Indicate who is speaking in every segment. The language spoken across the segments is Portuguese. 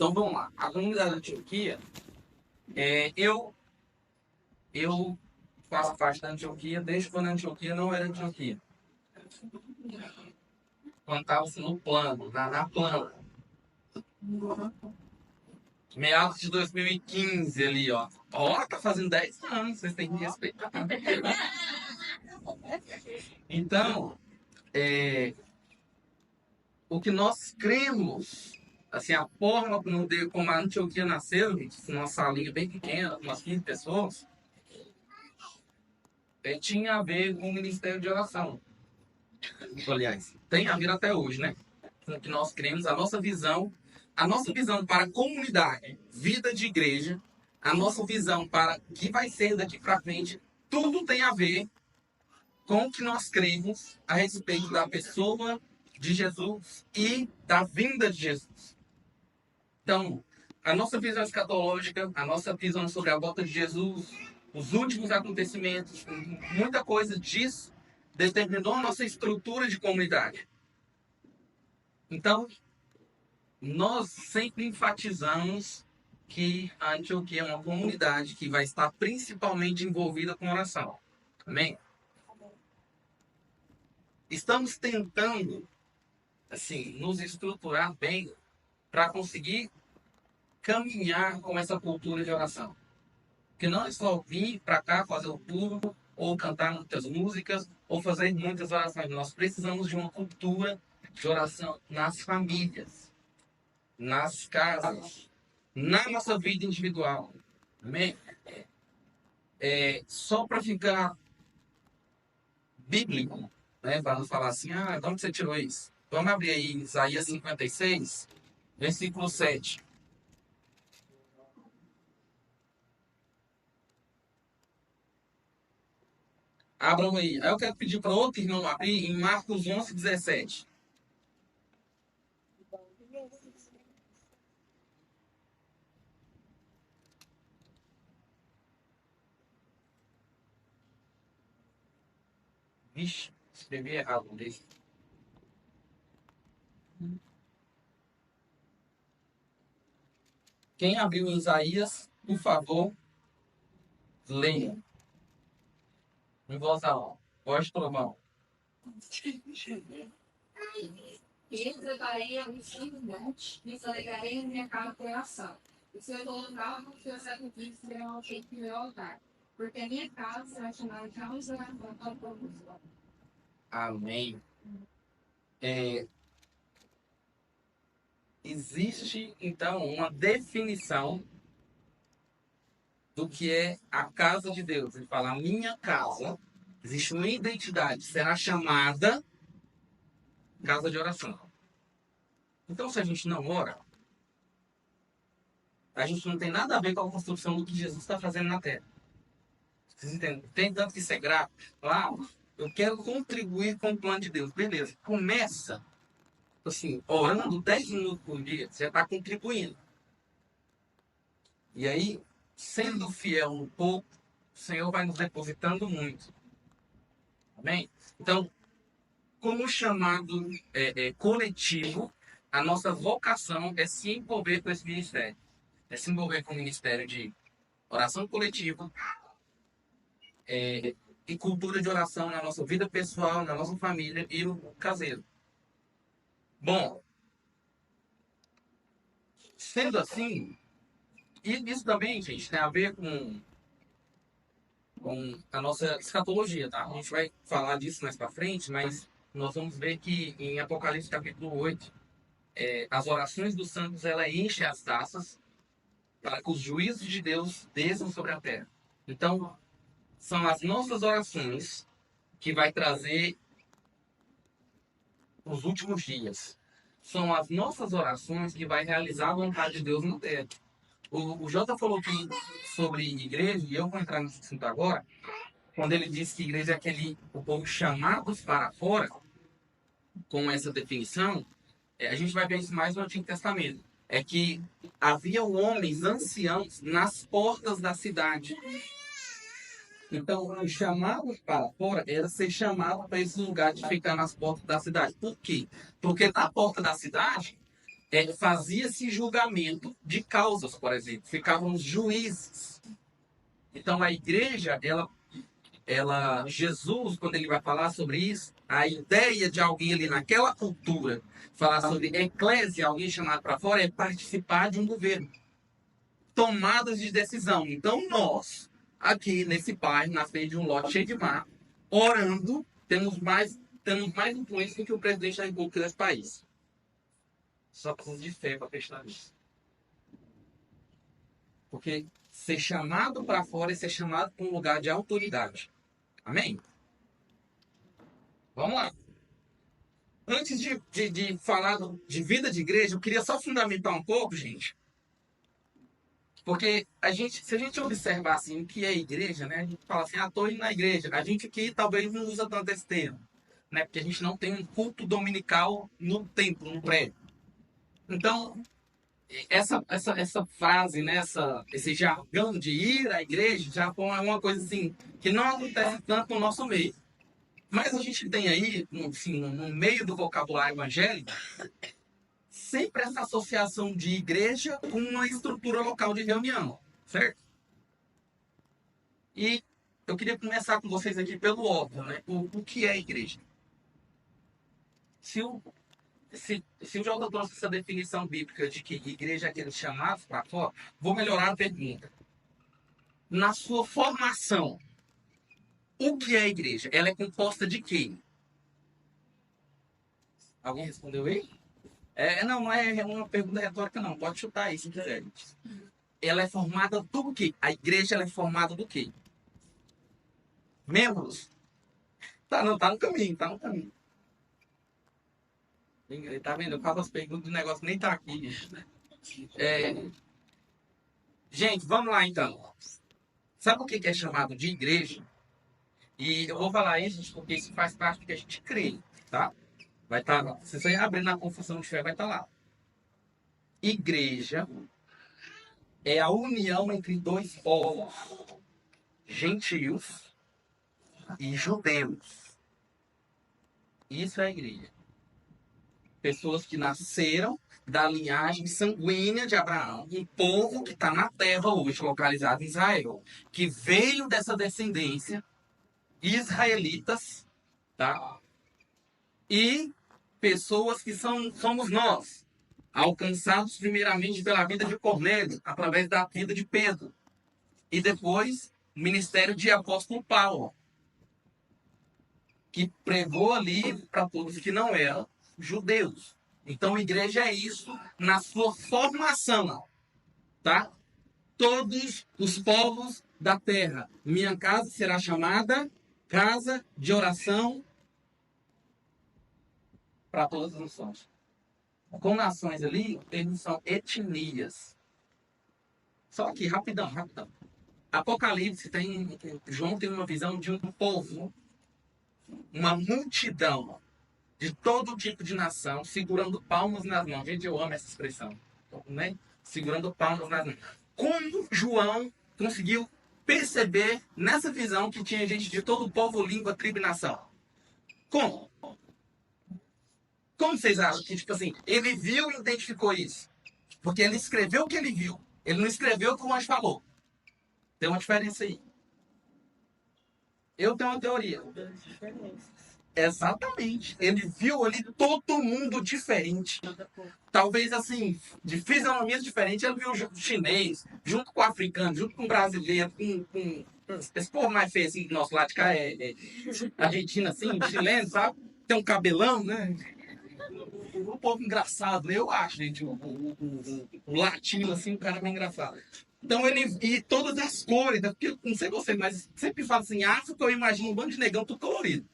Speaker 1: Então vamos lá. A comunidade da Antioquia, eu faço parte da Antioquia desde quando a Antioquia não era Antioquia. Quando estava no plano, na plana. Meados de 2015 ali, ó. Ó, tá fazendo 10 anos, vocês têm que respeitar. Então, o que nós cremos, assim, a forma como a Antioquia nasceu, gente, nossa salinha bem pequena, umas 15 pessoas, tinha a ver com o ministério de oração. Aliás, tem a ver até hoje, né? Com o que nós cremos, a nossa visão para a comunidade, vida de igreja, a nossa visão para o que vai ser daqui para frente, tudo tem a ver com o que nós cremos a respeito da pessoa de Jesus e da vinda de Jesus. Então, a nossa visão escatológica, a nossa visão sobre a volta de Jesus, os últimos acontecimentos, muita coisa disso determinou a nossa estrutura de comunidade. Então, nós sempre enfatizamos que a Antioquia é uma comunidade que vai estar principalmente envolvida com oração. Amém? Estamos tentando, assim, nos estruturar bem para conseguir caminhar com essa cultura de oração. Porque não é só vir para cá fazer o turno, ou cantar muitas músicas, ou fazer muitas orações. Nós precisamos de uma cultura de oração nas famílias, nas casas, na nossa vida individual. Amém? Só para ficar bíblico, né? Para não falar assim, de onde você tirou isso? Vamos abrir aí Isaías 56, versículo 7. Abram aí. Aí eu quero pedir para outro irmão abrir em Marcos 11, 17. Vixe, escrevi errado. Quem abriu em Isaías, por favor, leia. Em voz alta. Voz de trovão.
Speaker 2: E exaltarei a vestido monte, e alegarei em minha casa coração. O seu local, os seus sacrifícios serão ao feito do meu altar. Porque a minha casa será chamada de casa ao povo.
Speaker 1: Amém. Existe, então, uma definição do que é a casa de Deus. Ele fala, a minha casa, existe uma identidade, será chamada casa de oração. Então, se a gente não ora, a gente não tem nada a ver com a construção do que Jesus está fazendo na Terra. Vocês entendem? Tem tanto que ser grato. Eu quero contribuir com o plano de Deus. Beleza. Começa, assim, orando 10 minutos por dia, você está contribuindo. E aí, sendo fiel no pouco, o Senhor vai nos depositando muito. Amém? Então, como chamado coletivo, a nossa vocação é se envolver com esse ministério. É se envolver com o ministério de oração coletiva e cultura de oração na nossa vida pessoal, na nossa família e no caseiro. Bom, sendo assim, e isso também, gente, tem a ver com a nossa escatologia, tá? A gente vai falar disso mais para frente, mas nós vamos ver que em Apocalipse capítulo 8, as orações dos santos, ela enche as taças para que os juízos de Deus desçam sobre a terra. Então, são as nossas orações que vai trazer os últimos dias. São as nossas orações que vai realizar a vontade de Deus na terra. O Jota falou que sobre igreja, e eu vou entrar nesse assunto agora, quando ele disse que igreja é o povo chamados para fora, com essa definição, a gente vai ver isso mais no Antigo Testamento. É que havia homens anciãos nas portas da cidade. Então, o chamado para fora era ser chamado para esse lugar de ficar nas portas da cidade. Por quê? Porque na porta da cidade fazia-se julgamento de causas, por exemplo. Ficavam os juízes. Então, a igreja, Jesus, quando ele vai falar sobre isso, a ideia de alguém ali naquela cultura falar sobre eclésia, alguém chamado para fora, é participar de um governo, tomadas de decisão. Então nós, aqui nesse bairro, na frente de um lote cheio de mar, orando, temos mais influência do que o presidente da República desse país. Só precisamos de fé para acreditar nisso. Porque ser chamado para fora é ser chamado para um lugar de autoridade. Amém? Vamos lá. Antes de falar de vida de igreja, eu queria só fundamentar um pouco, gente. Porque se a gente observar assim, o que é igreja, né? A gente fala assim, estou indo na igreja. A gente aqui talvez não usa tanto esse termo, né? Porque a gente não tem um culto dominical no templo, no prédio. Então, essa frase, né? Esse jargão de ir à igreja já é uma coisa assim, que não acontece tanto no nosso meio. Mas a gente tem aí, assim, no meio do vocabulário evangélico, sempre essa associação de igreja com uma estrutura local de reunião, certo? E eu queria começar com vocês aqui pelo óbvio, né? O que é igreja? Se o Jota trouxe essa definição bíblica de que igreja é aqueles chamados para fora, vou melhorar a pergunta. Na sua formação, o que é igreja? Ela é composta de quê? Alguém respondeu aí? Não é uma pergunta retórica, não. Pode chutar aí se quiser. Ela é formada do quê? A igreja ela é formada do quê? Membros? Tá, não, tá no caminho, tá no caminho. Tá vendo? Eu faço as perguntas do negócio que nem tá aqui. Gente, vamos lá então. Sabe o que é chamado de igreja? E eu vou falar isso, gente, porque isso faz parte do que a gente crê, tá? Vai estar, se você abrir na confissão de fé, vai estar lá. Igreja é a união entre dois povos, gentios e judeus. Isso é a igreja. Pessoas que nasceram da linhagem sanguínea de Abraão, um povo que está na terra hoje, localizado em Israel, que veio dessa descendência, israelitas, tá? E pessoas que somos nós, alcançados primeiramente pela vida de Cornélio, através da vida de Pedro, e depois o ministério de apóstolo Paulo, que pregou ali para todos que não eram judeus. Então, a igreja é isso na sua formação, tá? Todos os povos da terra. Minha casa será chamada casa de oração para todas as nações. Com nações ali, eles são etnias. Só que, rapidão, rapidão. Apocalipse João tem uma visão de um povo, uma multidão de todo tipo de nação, segurando palmas nas mãos. Gente, eu amo essa expressão, né? Segurando palmas nas mãos. Como João conseguiu perceber nessa visão que tinha gente de todo o povo, língua, tribo e nação? Como? Como vocês acham que, tipo assim, ele viu e identificou isso? Porque ele escreveu o que ele viu. Ele não escreveu o que o anjo falou. Tem uma diferença aí. Eu tenho uma teoria. Exatamente. Ele viu ali todo mundo diferente. Talvez assim, de fisionomias diferentes, ele viu o chinês, junto com o africano, junto com o brasileiro, com esse povo mais feio assim do nosso lado de cá é Argentina, assim, chileno, sabe? Tem um cabelão, né? O povo engraçado, eu acho, gente, o latino, assim, o cara é bem engraçado. Então ele. E todas as cores, né? Porque, não sei você, mas sempre fala assim, África, eu imagino um bando de negão tudo colorido.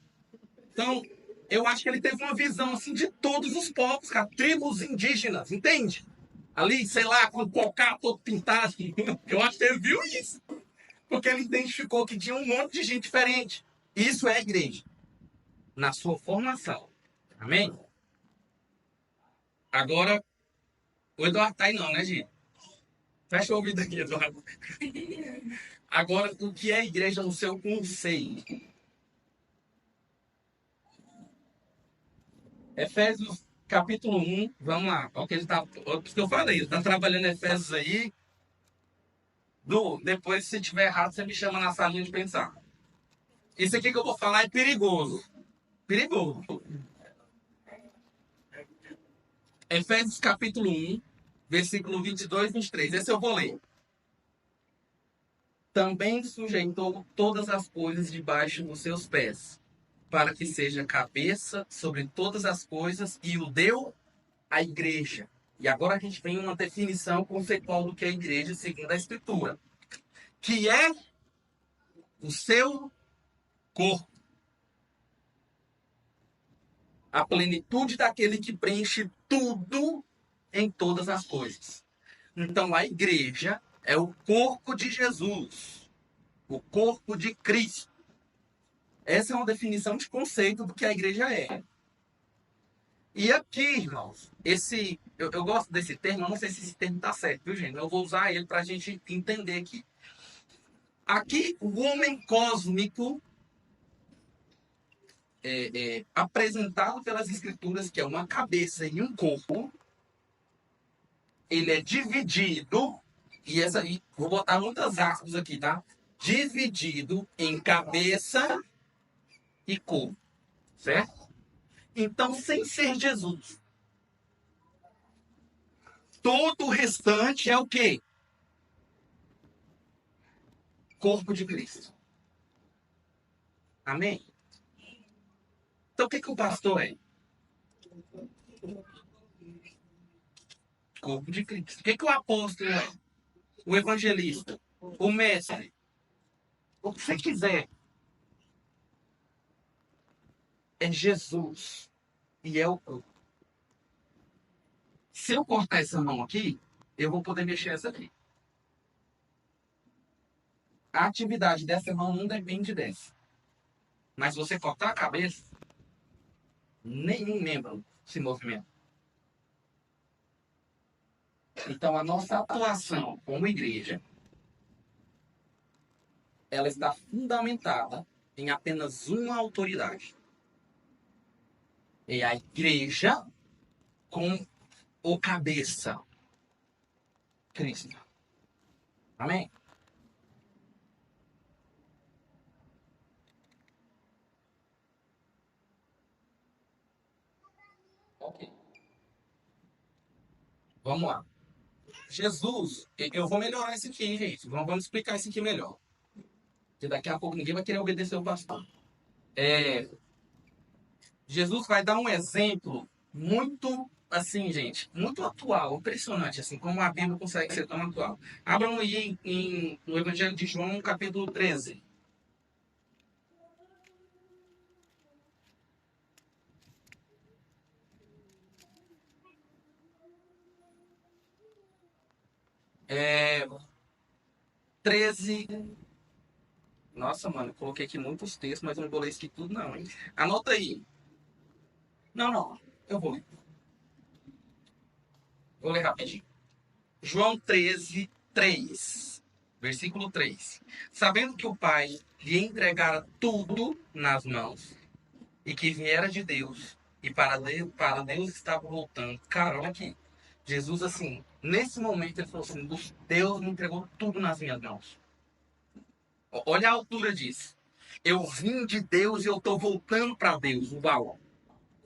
Speaker 1: Então, eu acho que ele teve uma visão assim de todos os povos, cara, tribos indígenas, entende? Ali, sei lá, com o cocá todo pintado. Eu acho que ele viu isso. Porque ele identificou que tinha um monte de gente diferente. Isso é a igreja. Na sua formação. Amém? Agora, o Eduardo tá aí não, né, gente? Fecha o ouvido aqui, Eduardo. Agora, o que é a igreja no seu conceito? Efésios capítulo 1, vamos lá. Olha o que ele tá, olha o que eu falei, ele está trabalhando Efésios aí. Depois, se tiver errado, você me chama na salinha de pensar. Isso aqui que eu vou falar é perigoso. Perigoso. Efésios capítulo 1, versículo 22 e 23. Esse eu vou ler. Também sujeitou todas as coisas debaixo dos seus pés, para que seja cabeça sobre todas as coisas, e o deu à igreja. E agora a gente tem uma definição conceitual do que é a igreja segundo a Escritura, que é o seu corpo, a plenitude daquele que preenche tudo em todas as coisas. Então a igreja é o corpo de Jesus, o corpo de Cristo. Essa é uma definição de conceito do que a igreja é. E aqui, irmãos, eu gosto desse termo, eu não sei se esse termo está certo, viu, gente? Eu vou usar ele para a gente entender aqui. Aqui, o homem cósmico apresentado pelas escrituras, que é uma cabeça e um corpo, ele é dividido, e essa aí, vou botar muitas aspas aqui, tá? Dividido em cabeça e corpo, certo? Então, sem ser Jesus, todo o restante é o quê? Corpo de Cristo. Amém? Então, o que, que o pastor é? Corpo de Cristo. O que, que o apóstolo é? O evangelista, o mestre, o que você quiser. É Jesus. E é o corpo. Se eu cortar essa mão aqui, eu vou poder mexer essa aqui. A atividade dessa mão não depende dessa. Mas se você cortar a cabeça, nenhum membro se movimenta. Então a nossa atuação como igreja, ela está fundamentada em apenas uma autoridade. É a igreja com o cabeça, Cristo. Amém? Ok. Vamos lá. Jesus, eu vou melhorar isso aqui, hein, gente? Vamos explicar isso aqui melhor. Porque daqui a pouco ninguém vai querer obedecer o pastor. É, Jesus vai dar um exemplo muito, assim, gente, muito atual, impressionante, assim, como a Bíblia consegue ser tão atual. Abram aí no Evangelho de João, capítulo 13. É, 13. Nossa, mano, eu coloquei aqui muitos textos, mas eu não vou ler isso aqui tudo, não, hein? Anota aí. Não, não, eu vou ler. Vou ler rapidinho. João 13, 3. Versículo 3. Sabendo que o Pai lhe entregara tudo nas mãos e que viera de Deus e para Deus estava voltando. Cara, olha aqui. Jesus, assim, nesse momento ele falou assim: Deus me entregou tudo nas minhas mãos. Olha a altura disso. Eu vim de Deus e eu tô voltando para Deus. Uau.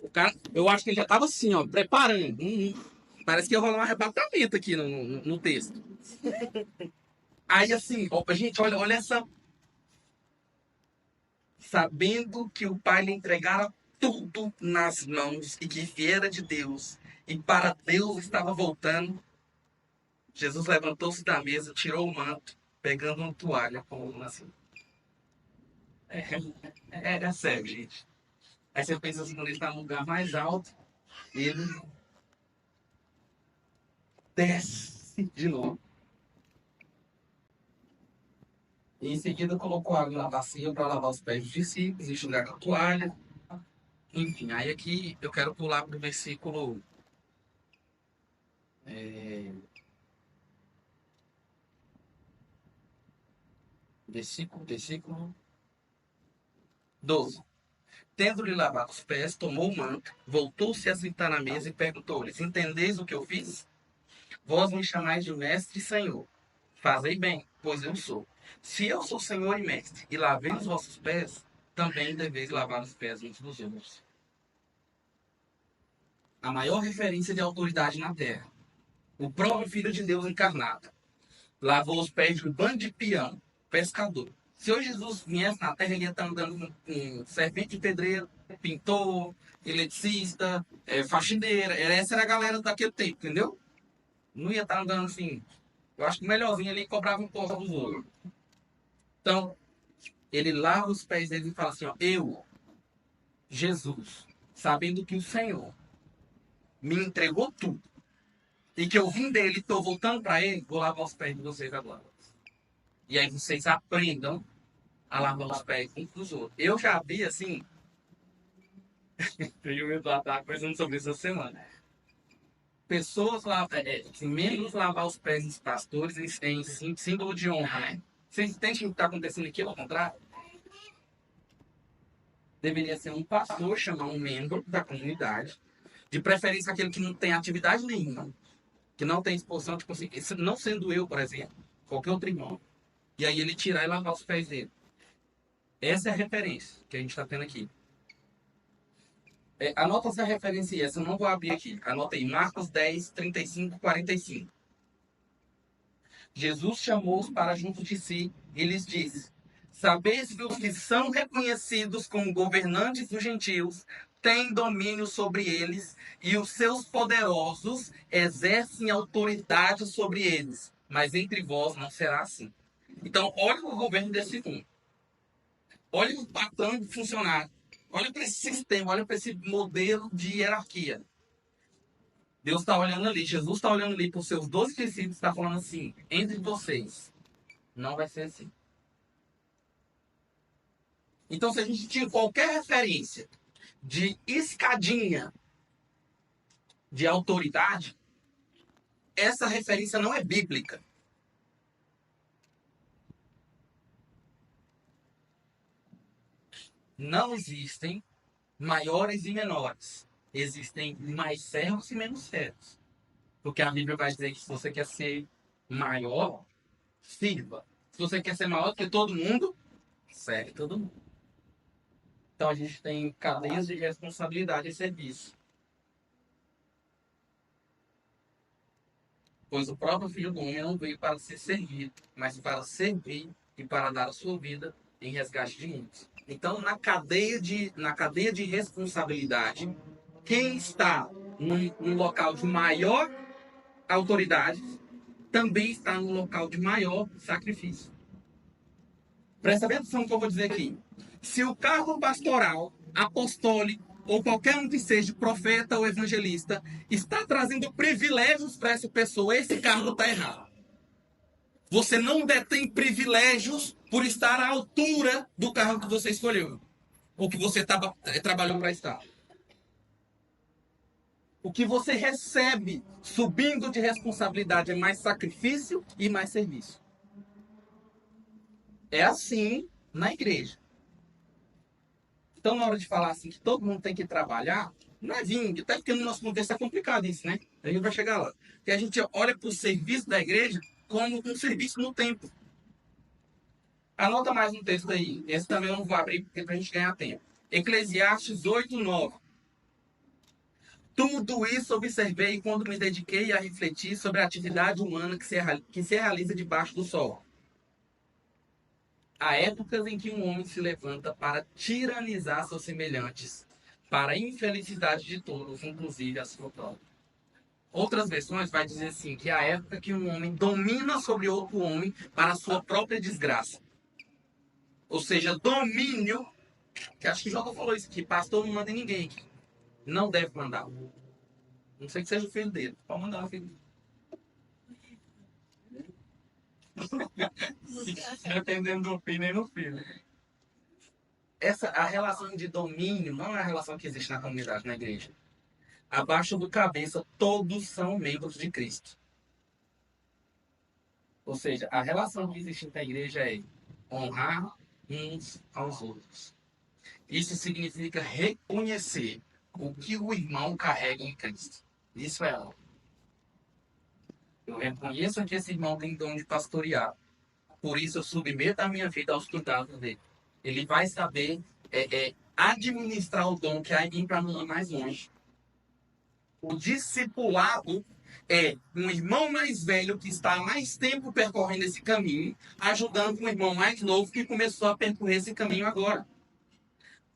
Speaker 1: O cara, eu acho que ele já tava assim, ó, preparando. Parece que ia rolar um arrebatamento aqui no texto. Aí, assim, ó, gente, olha essa. Sabendo que o Pai lhe entregara tudo nas mãos e que viera de Deus e para Deus estava voltando, Jesus levantou-se da mesa, tirou o manto, pegando uma toalha, como assim. É sério, gente. Aí você pensa assim, quando ele está no lugar mais alto, ele desce de novo. E em seguida colocou água na bacia para lavar os pés dos discípulos, enxugar com a toalha. Enfim, aí aqui eu quero pular para o é, versículo 12. Tendo-lhe lavado os pés, tomou o manto, voltou-se a sentar na mesa e perguntou-lhes: Entendeis o que eu fiz? Vós me chamais de mestre e senhor. Fazei bem, pois eu sou. Se eu sou senhor e mestre, e lavei os vossos pés, também deveis lavar os pés uns dos outros. A maior referência de autoridade na terra. O próprio Filho de Deus encarnado. Lavou os pés de um bando de peão, pescador. Se hoje Jesus viesse na terra, ele ia estar andando com servente de pedreiro, pintor, eletricista, faxineira. Essa era a galera daquele tempo, entendeu? Não ia estar andando assim. Eu acho que o melhorzinho ali cobrava um pouco dos outros. Então, ele lava os pés deles e fala assim: ó, eu, Jesus, sabendo que o Senhor me entregou tudo e que eu vim dele e estou voltando para ele, vou lavar os pés de vocês agora. E aí vocês aprendam a lavar os pés uns dos outros. Eu já vi assim, eu estava conversando sobre isso essa semana. Pessoas lá, assim, membros lavar os pés dos pastores em símbolo de honra, né? Vocês entendem o que está acontecendo aqui ao contrário? Deveria ser um pastor chamar um membro da comunidade, de preferência aquele que não tem atividade nenhuma, que não tem exposição, tipo assim, não sendo eu, por exemplo, qualquer outro irmão. E aí ele tirar e lavar os pés dele. Essa é a referência que a gente está tendo aqui. Anota essa referência aí, essa eu não vou abrir aqui. Anota aí, Marcos 10, 35, 45. Jesus chamou-os para junto de si e lhes disse: Sabeis que os que são reconhecidos como governantes dos gentios têm domínio sobre eles, e os seus poderosos exercem autoridade sobre eles. Mas entre vós não será assim. Então, olha o governo desse mundo. Olha o patrão de funcionário. Olha para esse sistema, olha para esse modelo de hierarquia. Deus está olhando ali, Jesus está olhando ali para os seus 12 discípulos e está falando assim: entre vocês, não vai ser assim. Então, se a gente tinha qualquer referência de escadinha de autoridade, essa referência não é bíblica. Não existem maiores e menores. Existem mais servos e menos servos. Porque a Bíblia vai dizer que se você quer ser maior, sirva. Se você quer ser maior que todo mundo, serve todo mundo. Então a gente tem cadeias de responsabilidade e serviço. Pois o próprio Filho do Homem não veio para ser servido, mas para servir e para dar a sua vida em resgate de muitos. Então, na cadeia de responsabilidade, quem está num local de maior autoridade também está no local de maior sacrifício. Presta bem atenção no que eu vou dizer aqui. Se o cargo pastoral, apostólico ou qualquer um que seja profeta ou evangelista está trazendo privilégios para essa pessoa, esse cargo está errado. Você não detém privilégios por estar à altura do cargo que você escolheu ou que você trabalhou para estar. O que você recebe subindo de responsabilidade é mais sacrifício e mais serviço. É assim na igreja. Então, na hora de falar assim que todo mundo tem que trabalhar, não é vir, até porque no nosso contexto é complicado isso, né? A gente vai chegar lá. Porque a gente olha para o serviço da igreja como um serviço no tempo. Anota mais um texto aí. Esse também eu não vou abrir porque para a gente ganhar tempo. Eclesiastes 8, 9. Tudo isso observei quando me dediquei a refletir sobre a atividade humana que se realiza debaixo do sol. Há épocas em que um homem se levanta para tiranizar seus semelhantes, para a infelicidade de todos, inclusive a sua própria. Outras versões vai dizer assim, que há época que um homem domina sobre outro homem para a sua própria desgraça. Ou seja, domínio, que acho que o Jota falou isso aqui, pastor não manda em ninguém aqui. Não deve mandar. Não sei que seja o filho dele, pode mandar o filho dele. Dependendo do filho e no filho. A relação de domínio não é a relação que existe na comunidade, na igreja. Abaixo do cabeça, todos são membros de Cristo. Ou seja, a relação que existe na igreja é honrar uns aos outros. Isso significa reconhecer o que o irmão carrega em Cristo. Isso é algo. Eu reconheço que esse irmão tem dom de pastorear. Por isso eu submeto a minha vida aos cuidados dele. Ele vai saber administrar o dom que há em mim para me ir mais longe. O discipulado é um irmão mais velho que está há mais tempo percorrendo esse caminho, ajudando um irmão mais novo que começou a percorrer esse caminho agora.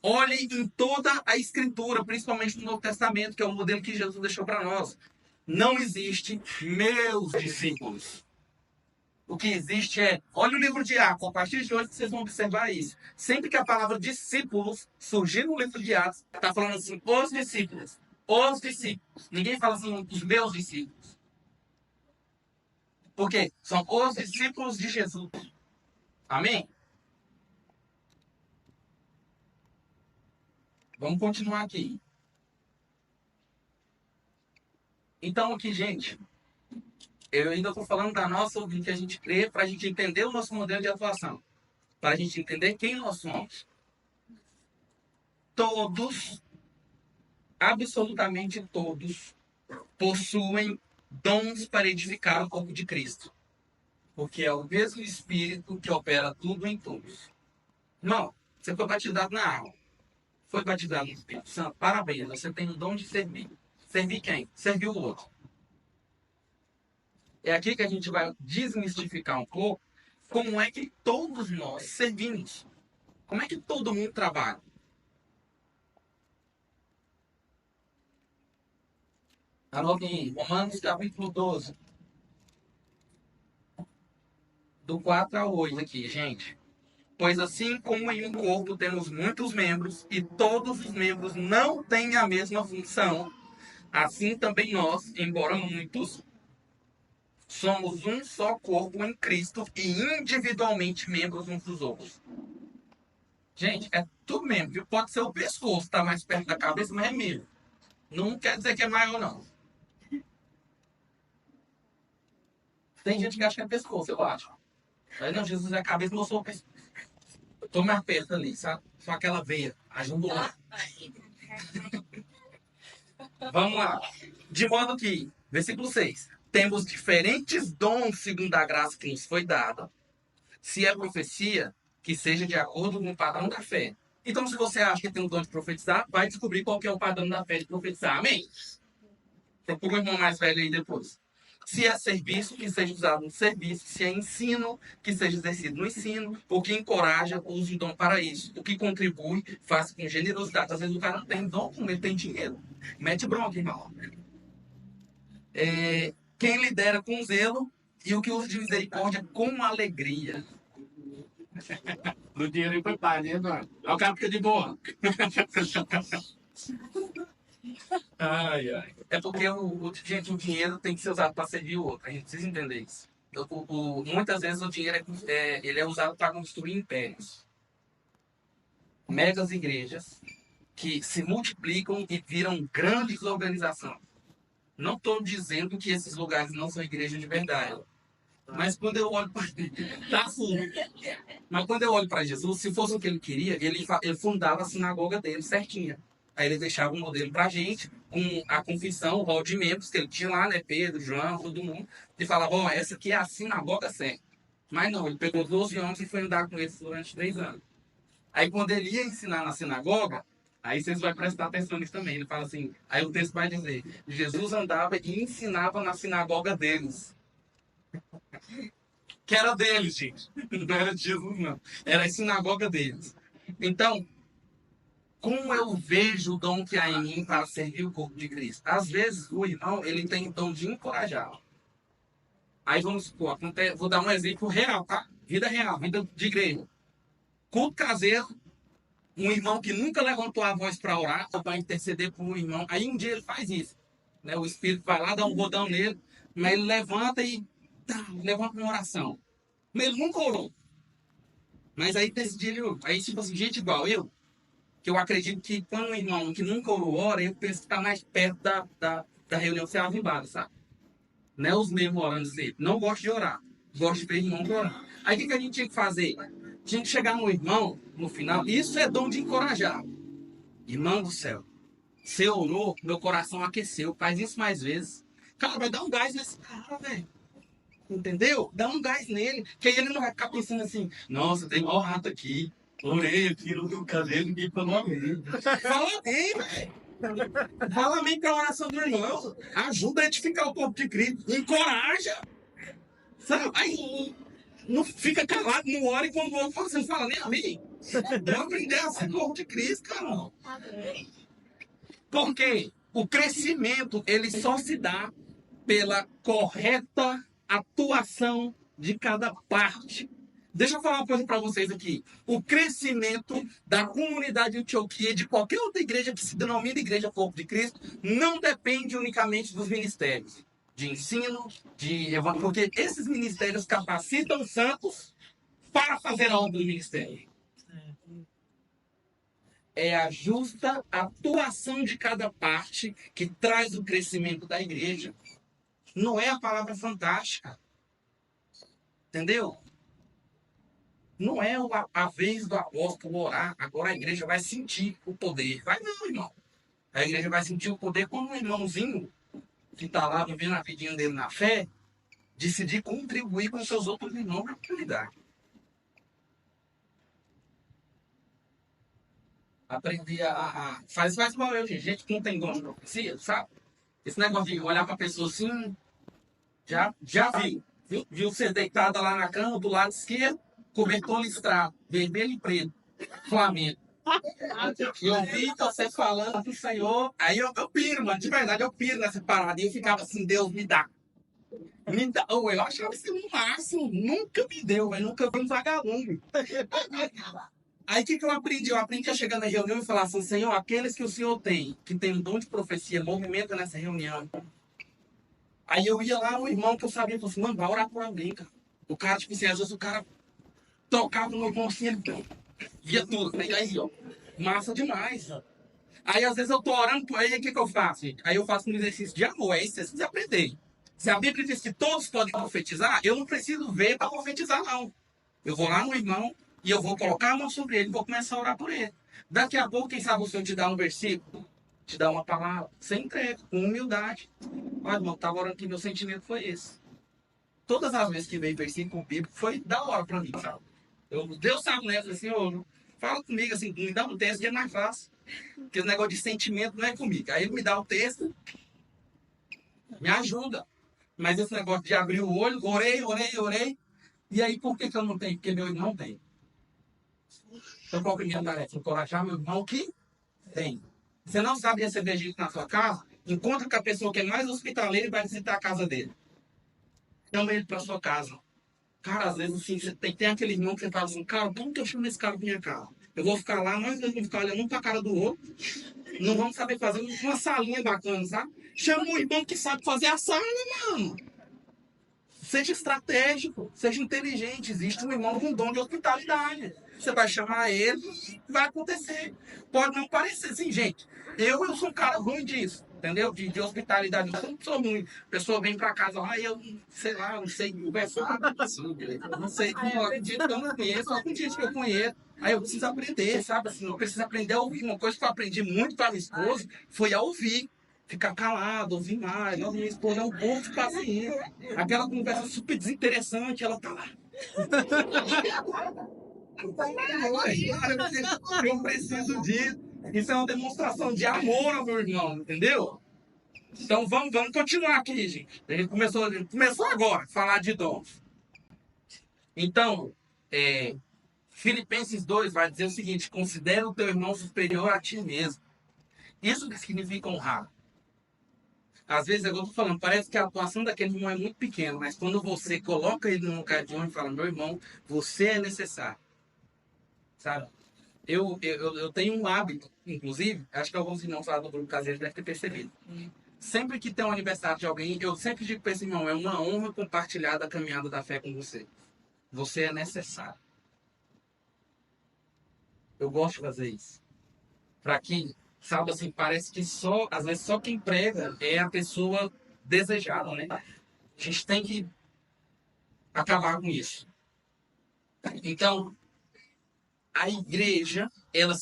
Speaker 1: Olhem em toda a Escritura, principalmente no Novo Testamento, que é o modelo que Jesus deixou para nós. Não existe meus discípulos. O que existe é, olha o livro de Atos, a partir de hoje vocês vão observar isso. Sempre que a palavra discípulos surgir no livro de Atos, está falando assim, os discípulos. Os discípulos. Ninguém fala assim, os meus discípulos. Porque são os discípulos de Jesus. Amém? Vamos continuar aqui. Então, aqui, gente, eu ainda estou falando da nossa, do que a gente crê, para a gente entender o nosso modelo de atuação. Para a gente entender quem nós somos. Todos, absolutamente todos, possuem dons para edificar o corpo de Cristo. Porque é o mesmo Espírito que opera tudo em todos. Irmão, você foi batizado na água. Foi batizado no Espírito Santo. Parabéns, você tem o dom de servir. Servir quem? Servir o outro. É aqui que a gente vai desmistificar um pouco como é que todos nós servimos. Como é que todo mundo trabalha? Anotem aí, Romanos capítulo 12. Do 4 ao 8 aqui, gente. Pois assim como em um corpo temos muitos membros e todos os membros não têm a mesma função, assim também nós, embora muitos, somos um só corpo em Cristo e individualmente membros uns dos outros. Gente, é tudo membro, viu? Pode ser o pescoço, tá mais perto da cabeça, mas é membro. Não quer dizer que é maior, não. Tem gente que acha que é pescoço, eu acho. Mas não, Jesus é a cabeça, não sou o pescoço. Eu tô mais perto ali, sabe? Só aquela veia, a jugular. Vamos lá. De modo que, versículo 6. Temos diferentes dons segundo a graça que nos foi dada. Se é profecia, que seja de acordo com o padrão da fé. Então, se você acha que tem o dom de profetizar, vai descobrir qual que é o padrão da fé de profetizar. Amém? Procura um irmão mais velho aí depois. Se é serviço, que seja usado no serviço. Se é ensino, que seja exercido no ensino. O que encoraja, use o dom para isso. O que contribui, faça com generosidade. Às vezes o cara não tem dom, como ele tem dinheiro. Mete bronca, irmão. Quem lidera com zelo e o que usa de misericórdia com alegria.
Speaker 3: No dinheiro foi pai, né, Eduardo? Aí o cara fica de boa.
Speaker 1: Ai, ai. É porque gente, o dinheiro tem que ser usado para servir o outro. A gente precisa entender isso. Muitas vezes o dinheiro ele é usado para construir impérios. Megas igrejas que se multiplicam e viram grandes organizações. Não estou dizendo que esses lugares não são igrejas de verdade. Mas quando eu olho para tá assim. Mas quando eu olho para Jesus, se fosse o que ele queria, ele fundava a sinagoga dele certinha. Aí ele deixava um modelo para a gente, com a confissão, o rol de membros que ele tinha lá, né? Pedro, João, todo mundo. E falava, ó, essa aqui é a sinagoga certa. Mas não, ele pegou 12 homens e foi andar com eles durante 3 anos. Aí quando ele ia ensinar na sinagoga, aí vocês vão prestar atenção nisso também. Ele fala assim, aí o texto vai dizer, Jesus andava e ensinava na sinagoga deles. Que era deles, gente. Não era de Jesus, não. Era a sinagoga deles. Então, como eu vejo o dom que há em mim para servir o corpo de Cristo? Às vezes, o irmão, ele tem o dom de encorajar. Aí vamos supor, vou dar um exemplo real, tá? Vida real, vida de igreja. Culto caseiro, um irmão que nunca levantou a voz para orar ou para interceder por um irmão. Aí um dia ele faz isso. Né? O Espírito vai lá, dá um rodão nele, mas ele levanta e levanta uma oração. Mas ele nunca orou. Mas aí desse dia ele orou. Aí, tipo assim, gente igual eu, que eu acredito que quando um irmão que nunca orou ora, eu penso que está mais perto da reunião ser avivada, sabe? Não é os mesmos orando sempre. Não gosto de orar. Gosto de ver irmão orar. Aí o que a gente tinha que fazer? tinha que chegar no irmão, no final. Isso é dom de encorajar. Irmão do céu, você orou, meu coração aqueceu. Faz isso mais vezes. Cara, vai dar um gás nesse cara, velho. Entendeu? Dá um gás nele. Que aí ele não vai ficar pensando assim, nossa, tem maior rato aqui. Orei aqui no cabelo e falou amém. Fala amém, velho. Fala amém pra oração do irmão. Ajuda a edificar o corpo de Cristo. Encoraja. Sabe? Aí não fica calado, não ora e quando o outro fala, você não fala nem amém. Vamos aprender a ser corpo de Cristo, cara. Porque o crescimento, ele só se dá pela correta atuação de cada parte. Deixa eu falar uma coisa para vocês aqui. O crescimento da comunidade de Antioquia, de qualquer outra igreja que se denomina Igreja Corpo de Cristo, não depende unicamente dos ministérios de ensino, de evangelho, porque esses ministérios capacitam os santos para fazer a obra do ministério. É a justa atuação de cada parte que traz o crescimento da igreja. Não é a palavra fantástica. Entendeu? Não é a vez do apóstolo orar. Agora a igreja vai sentir o poder. Vai não, irmão. A igreja vai sentir o poder quando um irmãozinho que está lá vivendo a vidinha dele na fé decidir contribuir com seus outros irmãos na comunidade. Aprender faz igual eu, gente que não tem dom de profecia, sabe? Esse negócio de olhar pra pessoa assim, já viu você deitada lá na cama, do lado esquerdo, cobertor listrado, vermelho e preto, Flamengo. E eu vi você falando pro Senhor, aí eu piro, mano, de verdade, eu piro nessa parada, e eu ficava assim, Deus, me dá. Me dá. Oh, eu achava isso no máximo, nunca me deu, mas nunca vi um vagalume. Aí o que eu aprendi? Eu aprendi a chegar na reunião e falar assim, Senhor, aqueles que o Senhor tem, que tem um dom de profecia, movimenta nessa reunião. Aí eu ia lá, o irmão que eu sabia, falou assim, mano, vai orar por alguém, cara. O cara, tipo assim, às vezes o cara tocava no irmão assim, ele via tudo. Aí, ó, massa demais. Aí às vezes eu tô orando por aí, o que eu faço? Aí eu faço um exercício de amor, é isso que vocês aprender. Se a Bíblia diz que todos podem profetizar, eu não preciso ver para profetizar, não. Eu vou lá no irmão, e eu vou colocar a mão sobre ele e vou começar a orar por ele. Daqui a pouco, quem sabe o Senhor te dá um versículo, te dá uma palavra, você entrega, com humildade. Olha, irmão, estava orando que meu sentimento foi esse. Todas as vezes que veio versículo bíblico, foi da hora para mim, sabe? Deus sabe, né? Eu falei, Senhor, fala comigo assim, me dá um texto que é mais fácil. Porque esse negócio de sentimento não é comigo. Aí ele me dá o texto, me ajuda. Mas esse negócio de abrir o olho, orei. E aí, por que eu não tenho? Porque meu irmão tem. Então, qual é a minha tarefa? Encorajar meu irmão que tem. Você não sabe receber gente na sua casa? Encontra com a pessoa que é mais hospitaleira e vai visitar a casa dele. Chama ele para sua casa. Cara, às vezes assim, você tem aquele irmão que você fala assim, cara, como que eu chamo esse cara pra minha casa? Eu vou ficar lá, nós vamos ficar olhando um pra cara do outro. Não vamos saber fazer uma salinha bacana, sabe? Chama um irmão que sabe fazer a sala, mano. Seja estratégico, seja inteligente. Existe um irmão com dom de hospitalidade. Você vai chamar ele, vai acontecer. Pode não parecer assim, gente. Eu sou um cara ruim disso, entendeu? De hospitalidade. Eu não sou ruim. A pessoa vem pra casa lá e eu, sei lá, não sei conversar. Não sei como acredito que eu não conheço, algum dia que eu conheço. Aí eu preciso aprender, sabe? Assim, eu preciso aprender a ouvir. Uma coisa que eu aprendi muito com a minha esposa foi a ouvir. Ficar calado, ouvir mais. Nossa, minha esposa é um pouco de paciência. Aquela conversa super desinteressante, ela tá lá. Eu preciso disso. Isso é uma demonstração de amor ao meu irmão, entendeu? Então vamos continuar aqui, gente. A gente começou agora a falar de dons. Então, Filipenses 2 vai dizer o seguinte: considera o teu irmão superior a ti mesmo. Isso que significa honrar. Às vezes, eu estou falando, parece que a atuação daquele irmão é muito pequena, mas quando você coloca ele no lugar de honra e fala, meu irmão, você é necessário. Sabe? Eu tenho um hábito, inclusive, acho que alguns irmãos lá do grupo caseiro devem ter percebido. Sempre que tem um aniversário de alguém, eu sempre digo para esse irmão, é uma honra compartilhar da caminhada da fé com você. Você é necessário. Eu gosto de fazer isso. Para quem, sabe assim, parece que às vezes só quem prega é a pessoa desejada, né? A gente tem que acabar com isso. Então, A igreja, ela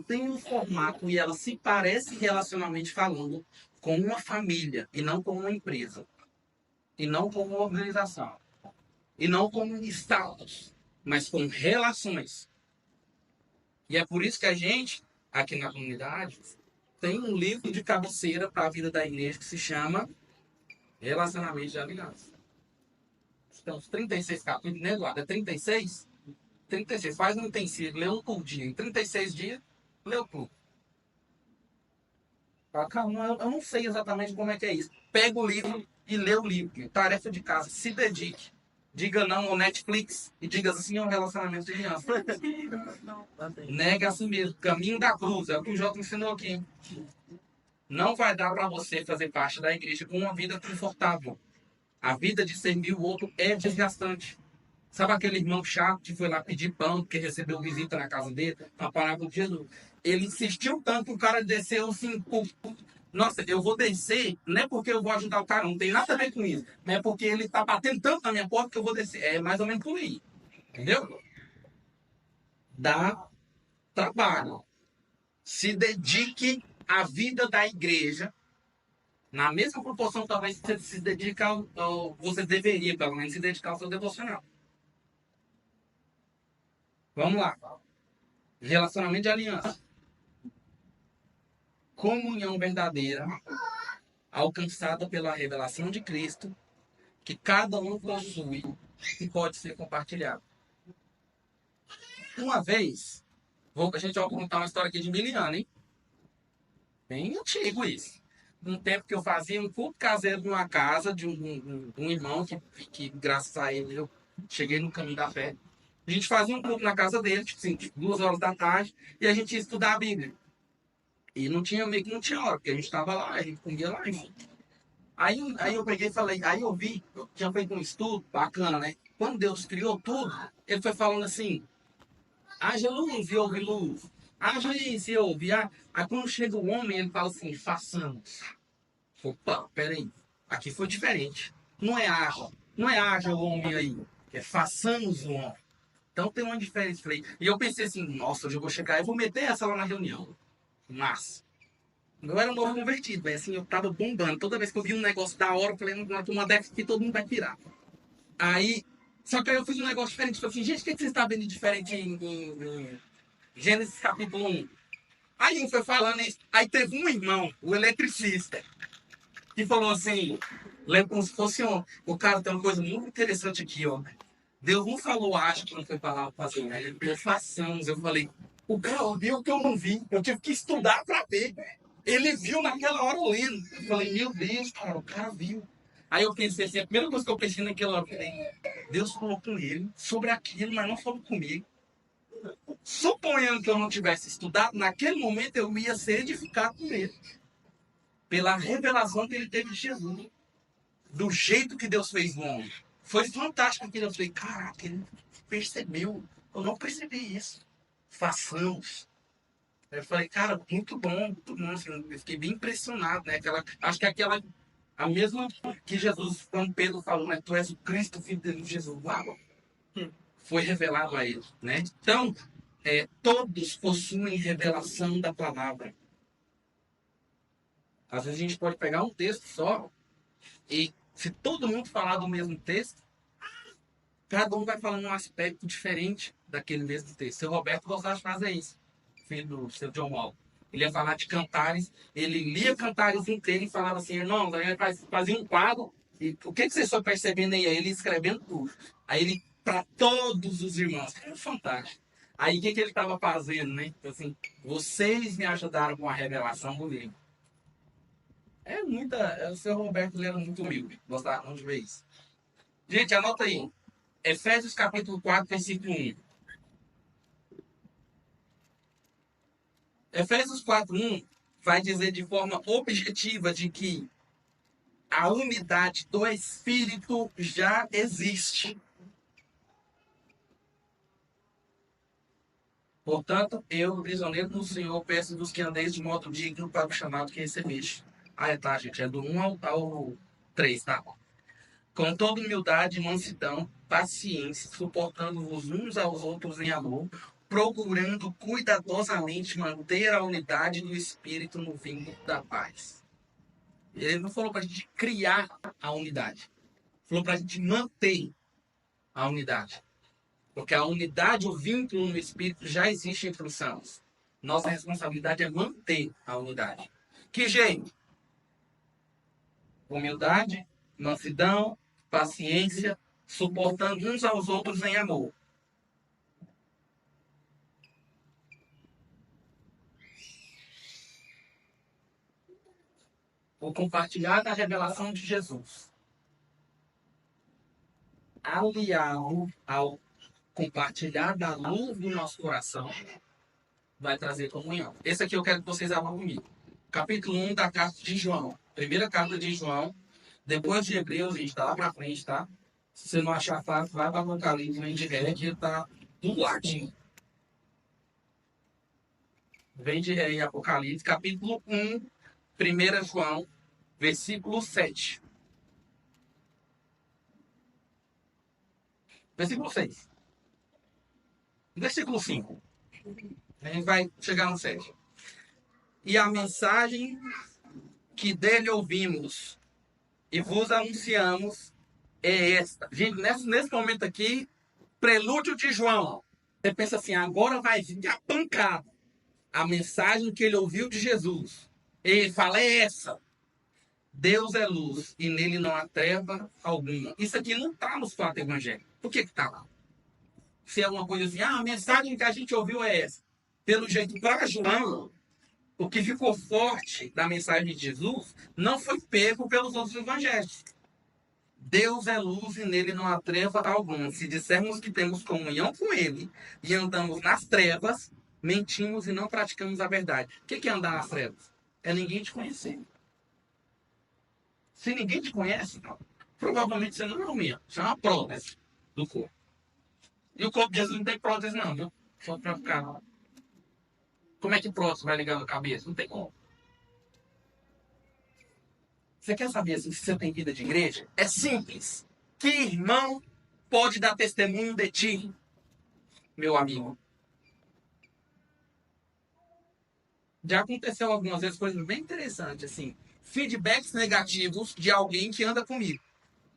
Speaker 1: tem um formato e ela se parece relacionalmente falando com uma família e não com uma empresa, e não com uma organização, e não com um status, mas com relações. E é por isso que a gente, aqui na comunidade, tem um livro de cabeceira para a vida da igreja que se chama Relacionamento de Aliança. Tem uns 36 capítulos, né, Eduardo? É 36? 36. Faz um intensivo, lê um por dia. Em 36 dias, leu tudo. Fala, calma, eu não sei exatamente como é que é isso. Pega o livro e lê o livro. Tarefa de casa, se dedique. Diga não ao Netflix e diga sim ao relacionamento de aliança. Nega a si mesmo. Caminho da cruz, é o que o Jota ensinou aqui. Não vai dar para você fazer parte da igreja com uma vida confortável. A vida de servir o outro é desgastante. Sabe aquele irmão chato que foi lá pedir pão porque recebeu visita na casa dele? Uma parábola de Jesus. Ele insistiu tanto que o cara desceu assim. Nossa, eu vou descer, não é porque eu vou ajudar o cara, não tem nada a ver com isso. Não é porque ele tá batendo tanto na minha porta que eu vou descer. É mais ou menos por aí. Entendeu? Dá trabalho. Se dedique à vida da igreja. Na mesma proporção, talvez você se dedica você deveria, pelo menos, se dedicar ao seu devocional. Vamos lá. Relacionamento de aliança. Comunhão verdadeira, alcançada pela revelação de Cristo, que cada um possui e pode ser compartilhado. Uma vez, a gente vai contar uma história aqui de Miliano, hein? Bem antigo isso. Um tempo que eu fazia um culto caseiro numa casa de um irmão que, graças a ele, eu cheguei no caminho da fé. A gente fazia um culto na casa dele, tipo assim, 2 horas da tarde, e a gente ia estudar a Bíblia. E meio que não tinha hora, porque a gente estava lá, a gente comia lá, enfim. Aí eu peguei e falei, aí eu tinha feito um estudo bacana, né? Quando Deus criou tudo, ele foi falando assim, haja luz e houve luz. Haja isso e houve. Aí quando chega o homem, ele fala assim, façamos. Opa, peraí. Aqui foi diferente. Não é haja o homem aí. É façamos o homem. Então tem uma diferença. Falei, e eu pensei assim, nossa, hoje eu vou chegar e vou meter essa lá na reunião. Mas, eu era um novo convertido, velho. Assim, eu tava bombando. Toda vez que eu vi um negócio da hora, eu falei, na turma dessa aqui todo mundo vai pirar. Aí, só que aí eu fiz um negócio diferente. Falei assim, gente, o que vocês estão vendo de diferente em Gênesis capítulo 1? Aí um foi falando isso. Aí teve um irmão, o eletricista, que falou assim, lembra como se fosse o cara tem uma coisa muito interessante aqui, ó. Deus não falou, acho que não foi falar fazer, né? Ele falou, façamos. Eu falei, o cara viu o que eu não vi. Eu tive que estudar pra ver. Ele viu naquela hora lendo. Eu falei, meu Deus, cara, o cara viu. Aí eu pensei assim, a primeira coisa que eu pensei naquela hora, eu falei, Deus falou com ele sobre aquilo, mas não falou comigo. Suponhando que eu não tivesse estudado, naquele momento eu ia ser edificado com ele. Pela revelação que ele teve de Jesus. Do jeito que Deus fez o homem. Foi fantástico aquilo. Eu falei, caraca, ele percebeu. Eu não percebi isso. Façamos. Eu falei, cara, muito bom, muito bom. Assim, eu fiquei bem impressionado, né? Acho que a mesma que Jesus, quando Pedro falou, né? Tu és o Cristo, filho de Jesus. Uau! Foi revelado a ele, né? Então, todos possuem revelação da palavra. Às vezes a gente pode pegar um texto só e se todo mundo falar do mesmo texto, cada um vai falando um aspecto diferente daquele mesmo texto. Seu Roberto gostava de fazer isso, filho do seu John Wall. Ele ia falar de cantares, ele lia cantares inteiros e falava assim, irmão, aí ele fazia um quadro, e o que vocês estão percebendo aí? Ele escrevendo tudo. Aí ele, para todos os irmãos, é fantástico. Aí o que ele estava fazendo, né? Assim, vocês me ajudaram com a revelação do livro. O seu Roberto ele era muito humilde, gostava muito de ver isso. Gente, anota aí. Efésios capítulo 4, versículo 1. Efésios 4:1 vai dizer de forma objetiva de que a unidade do Espírito já existe. Portanto, eu, prisioneiro do Senhor, peço-vos que andeis de modo digno para o chamado que recebeste. Tá, gente, é do 1 ao 3, tá? com toda humildade, mansidão, paciência, suportando-vos uns aos outros em amor, procurando cuidadosamente manter a unidade do Espírito no vínculo da paz. Ele não falou para a gente criar a unidade. Falou para a gente manter a unidade. Porque a unidade, o vínculo no Espírito já existe entre os santos. Nossa responsabilidade é manter a unidade. Que jeito? Humildade, mansidão, paciência, suportando uns aos outros em amor. O compartilhar da revelação de Jesus, aliado ao compartilhar da luz do nosso coração, vai trazer comunhão. Esse aqui eu quero que vocês abram comigo. Capítulo 1 da carta de João. Primeira carta de João. Depois de Hebreus, a gente está lá para frente, tá? Se você não achar fácil, vai para Apocalipse, vem de ré, que está do ladinho. Vem de ré em Apocalipse, capítulo 1, 1 João, versículo 7. Versículo 6. Versículo 5. A gente vai chegar no 7. E a mensagem que dele ouvimos e vos anunciamos é esta. Gente, nesse momento aqui, prelúdio de João. Você pensa assim, agora vai vir a pancada. A mensagem que ele ouviu de Jesus. Ele fala, é essa. Deus é luz e nele não há treva alguma. Isso aqui não está nos 4 evangelhos. Por que está lá? Se é uma coisa assim, a mensagem que a gente ouviu é essa. Pelo jeito, para João, o que ficou forte da mensagem de Jesus não foi pego pelos outros evangelhos. Deus é luz e nele não há treva alguma. Se dissermos que temos comunhão com ele e andamos nas trevas, mentimos e não praticamos a verdade. O que é andar nas trevas? É ninguém te conhecer. Se ninguém te conhece, então, provavelmente você não é humilde. Você é uma prótese do corpo. E o corpo de Jesus não tem prótese não, viu? Só para ficar... Como é que prótese vai ligando a cabeça? Não tem como. Você quer saber assim, se você tem vida de igreja? É simples. Que irmão pode dar testemunho de ti, meu amigo? Já aconteceu algumas vezes coisas bem interessantes, assim. Feedbacks negativos de alguém que anda comigo.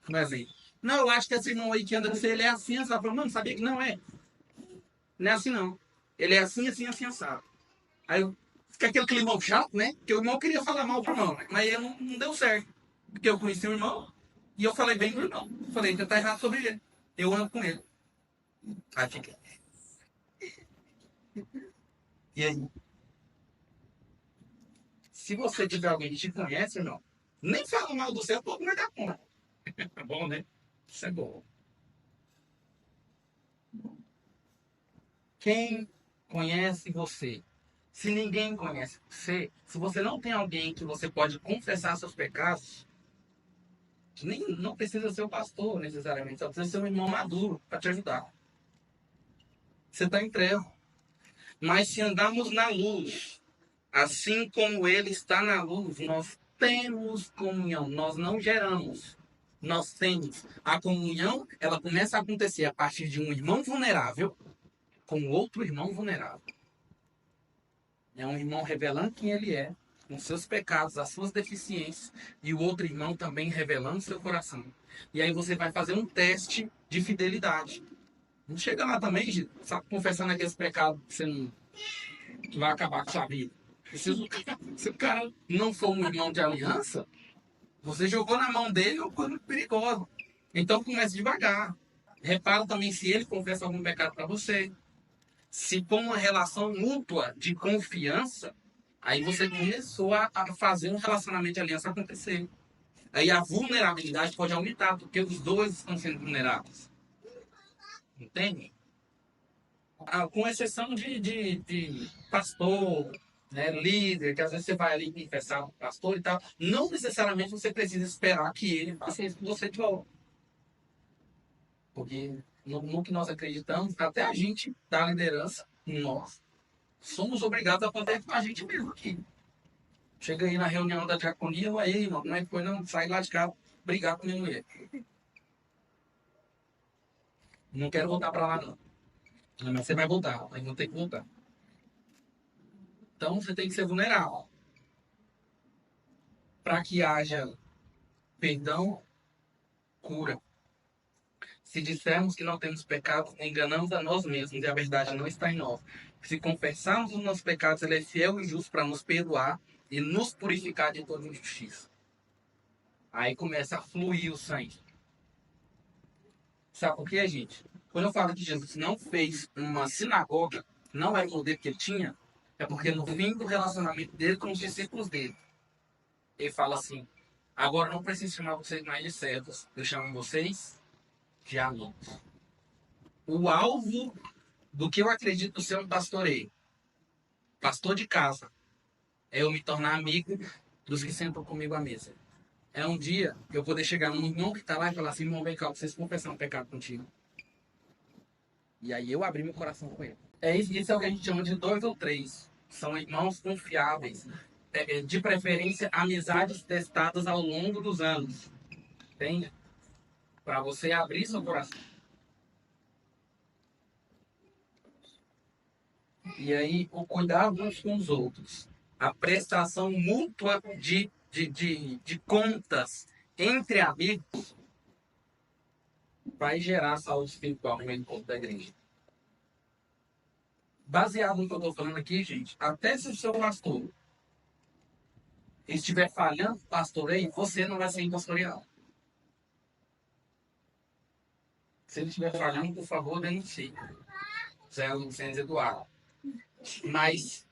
Speaker 1: Por exemplo. Não, eu acho que esse irmão aí que anda com você, ele é assim, você fala, mano, sabia que não é? Não é assim, não. Ele é assim, assim, assim, assado. Aí eu... Fica aquele climão chato, né? Porque o irmão queria falar mal pro irmão, né? Mas ele não deu certo. Porque eu conheci o irmão e eu falei bem pro irmão. Falei, você tá errado sobre ele. Eu ando com ele. Aí fica. E aí? Se você tiver alguém que te conhece, irmão, nem fala mal do céu, todo mundo vai dar conta. É bom, né? Isso é bom. Quem conhece você? Se ninguém conhece você, se você não tem alguém que você pode confessar seus pecados, nem, não precisa ser o pastor necessariamente, só precisa ser um irmão maduro para te ajudar. Você está em treva. Mas se andarmos na luz, assim como ele está na luz, nós temos comunhão, nós não geramos, nós temos. A comunhão, ela começa a acontecer a partir de um irmão vulnerável com outro irmão vulnerável. É um irmão revelando quem ele é, com seus pecados, as suas deficiências, e o outro irmão também revelando seu coração. E aí você vai fazer um teste de fidelidade. Não chega lá também, sabe, confessando aqueles pecados que você não que vai acabar com a sua vida. Se o cara não for um irmão de aliança, você jogou na mão dele uma coisa muito perigosa. Então comece devagar. Repara também se ele confessa algum pecado para você. Se for uma relação mútua de confiança, aí você começou a fazer um relacionamento de aliança acontecer. Aí a vulnerabilidade pode aumentar, porque os dois estão sendo vulneráveis. Entende? Com exceção de pastor, né, líder, que às vezes você vai ali confessar com o pastor e tal, não necessariamente você precisa esperar que ele faça isso com você de volta. Porque no que nós acreditamos, até a gente da liderança, nós somos obrigados a fazer com a gente mesmo aqui. Chega aí na reunião da diaconia, aí, irmão, não é que foi não, sai lá de casa, brigar com a minha mulher. Não quero voltar para lá, não. Mas você vai voltar, aí vou ter que voltar. Então você tem que ser vulnerável. Para que haja perdão, cura. Se dissermos que não temos pecado, enganamos a nós mesmos e a verdade não está em nós. Se confessarmos os nossos pecados, Ele é fiel e justo para nos perdoar e nos purificar de toda injustiça. Aí começa a fluir o sangue. Sabe por quê, gente? Quando eu falo que Jesus não fez uma sinagoga, não é o poder que ele tinha, é porque no fim do relacionamento dele com os discípulos dele, ele fala assim: agora não preciso chamar vocês mais de servos, eu chamo vocês de amigos. O alvo do que eu acredito ser um pastoreio, pastor de casa, é eu me tornar amigo dos que sentam comigo à mesa. É um dia que eu poder chegar num irmão que está lá e falar assim: irmão, vem cá, vocês confessar um pecado contigo. E aí eu abri meu coração com ele. Isso é o que a gente chama de 2 ou 3. São irmãos confiáveis. De preferência, amizades testadas ao longo dos anos. Entende? Para você abrir seu coração. E aí, o cuidado uns com os outros. A prestação mútua de contas entre amigos vai gerar saúde espiritual no meio do povo da igreja. Baseado no que eu estou falando aqui, gente, até se o seu pastor estiver falhando pastoreio, você não vai ser pastoreado. Se ele estiver falhando, por favor, denuncie. Zé Lucêncio Eduardo. Mas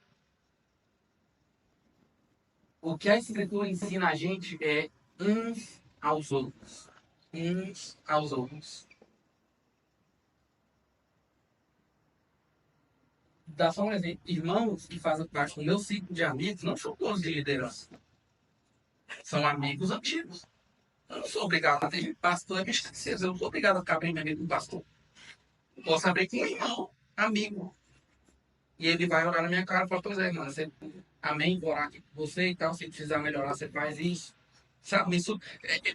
Speaker 1: o que a Escritura ensina a gente é uns aos outros. Uns aos outros. Dá só um exemplo. Irmãos que fazem parte do meu ciclo de amigos não são todos de liderança. São amigos antigos. Eu não sou obrigado a ter pastor, é besteira. Eu não sou obrigado a ficar bem amigo com pastor. Eu posso abrir com um irmão, amigo. E ele vai orar na minha cara e falar: pois é, mano, você, amém, vou orar aqui com você e tal. Se precisar melhorar, você faz isso. Sabe, isso,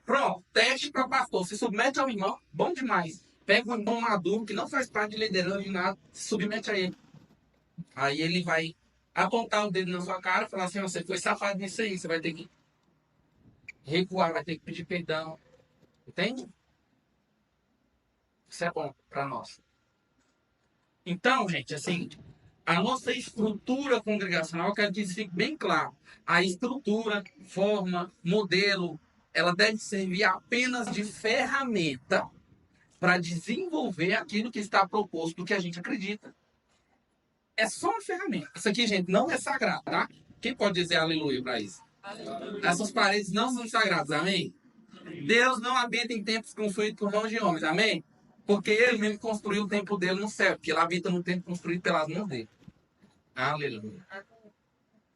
Speaker 1: pronto, teste para pastor. Se submete ao irmão, bom demais. Pega um irmão maduro que não faz parte de liderança de nada, se submete a ele. Aí ele vai apontar o dedo na sua cara e falar assim: você foi safado nisso aí, você vai ter que recuar, vai ter que pedir perdão. Entende? Isso é bom para nós. Então, gente, assim, a nossa estrutura congregacional, eu quero que isso fique bem claro. A estrutura, forma, modelo, ela deve servir apenas de ferramenta para desenvolver aquilo que está proposto do que a gente acredita. É só uma ferramenta. Isso aqui, gente, não é sagrado, tá? Quem pode dizer aleluia para isso? Essas paredes não são sagradas, amém? Deus não habita em templos construídos por mãos de homens, amém? Porque ele mesmo construiu o templo dele no céu, porque ele habita num templo construído pelas mãos dele. Aleluia.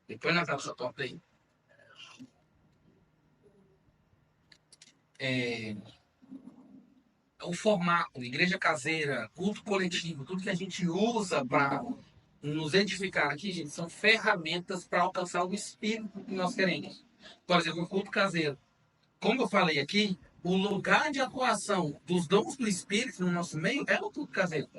Speaker 1: Depois nós vamos essa porta aí. O formato, igreja caseira, culto coletivo, tudo que a gente usa para nos edificar aqui, gente, são ferramentas para alcançar o espírito que nós queremos. Por exemplo, o culto caseiro. Como eu falei aqui, o lugar de atuação dos dons do Espírito no nosso meio é no culto caseiro.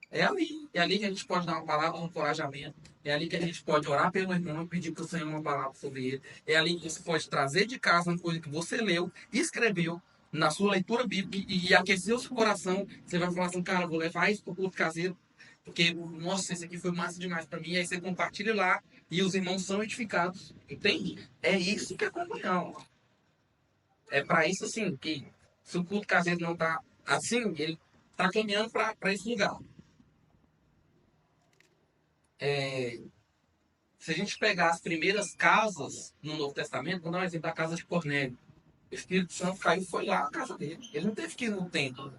Speaker 1: É ali. É ali que a gente pode dar uma palavra de encorajamento. É ali que a gente pode orar pelo irmão e pedir para o Senhor uma palavra sobre ele. É ali que você pode trazer de casa uma coisa que você leu, escreveu na sua leitura bíblica e aquecer o seu coração. Você vai falar assim: cara, eu vou levar isso para o culto caseiro, porque, nossa, esse aqui foi massa demais para mim. E aí você compartilha lá e os irmãos são edificados. Entende? É isso que é comunhão. É para isso, assim, que se o culto caseiro não está assim, ele está caminhando para esse lugar. Se a gente pegar as primeiras casas no Novo Testamento, vou dar um exemplo da casa de Cornélio. O Espírito Santo caiu e foi lá na casa dele. Ele não teve que ir no templo.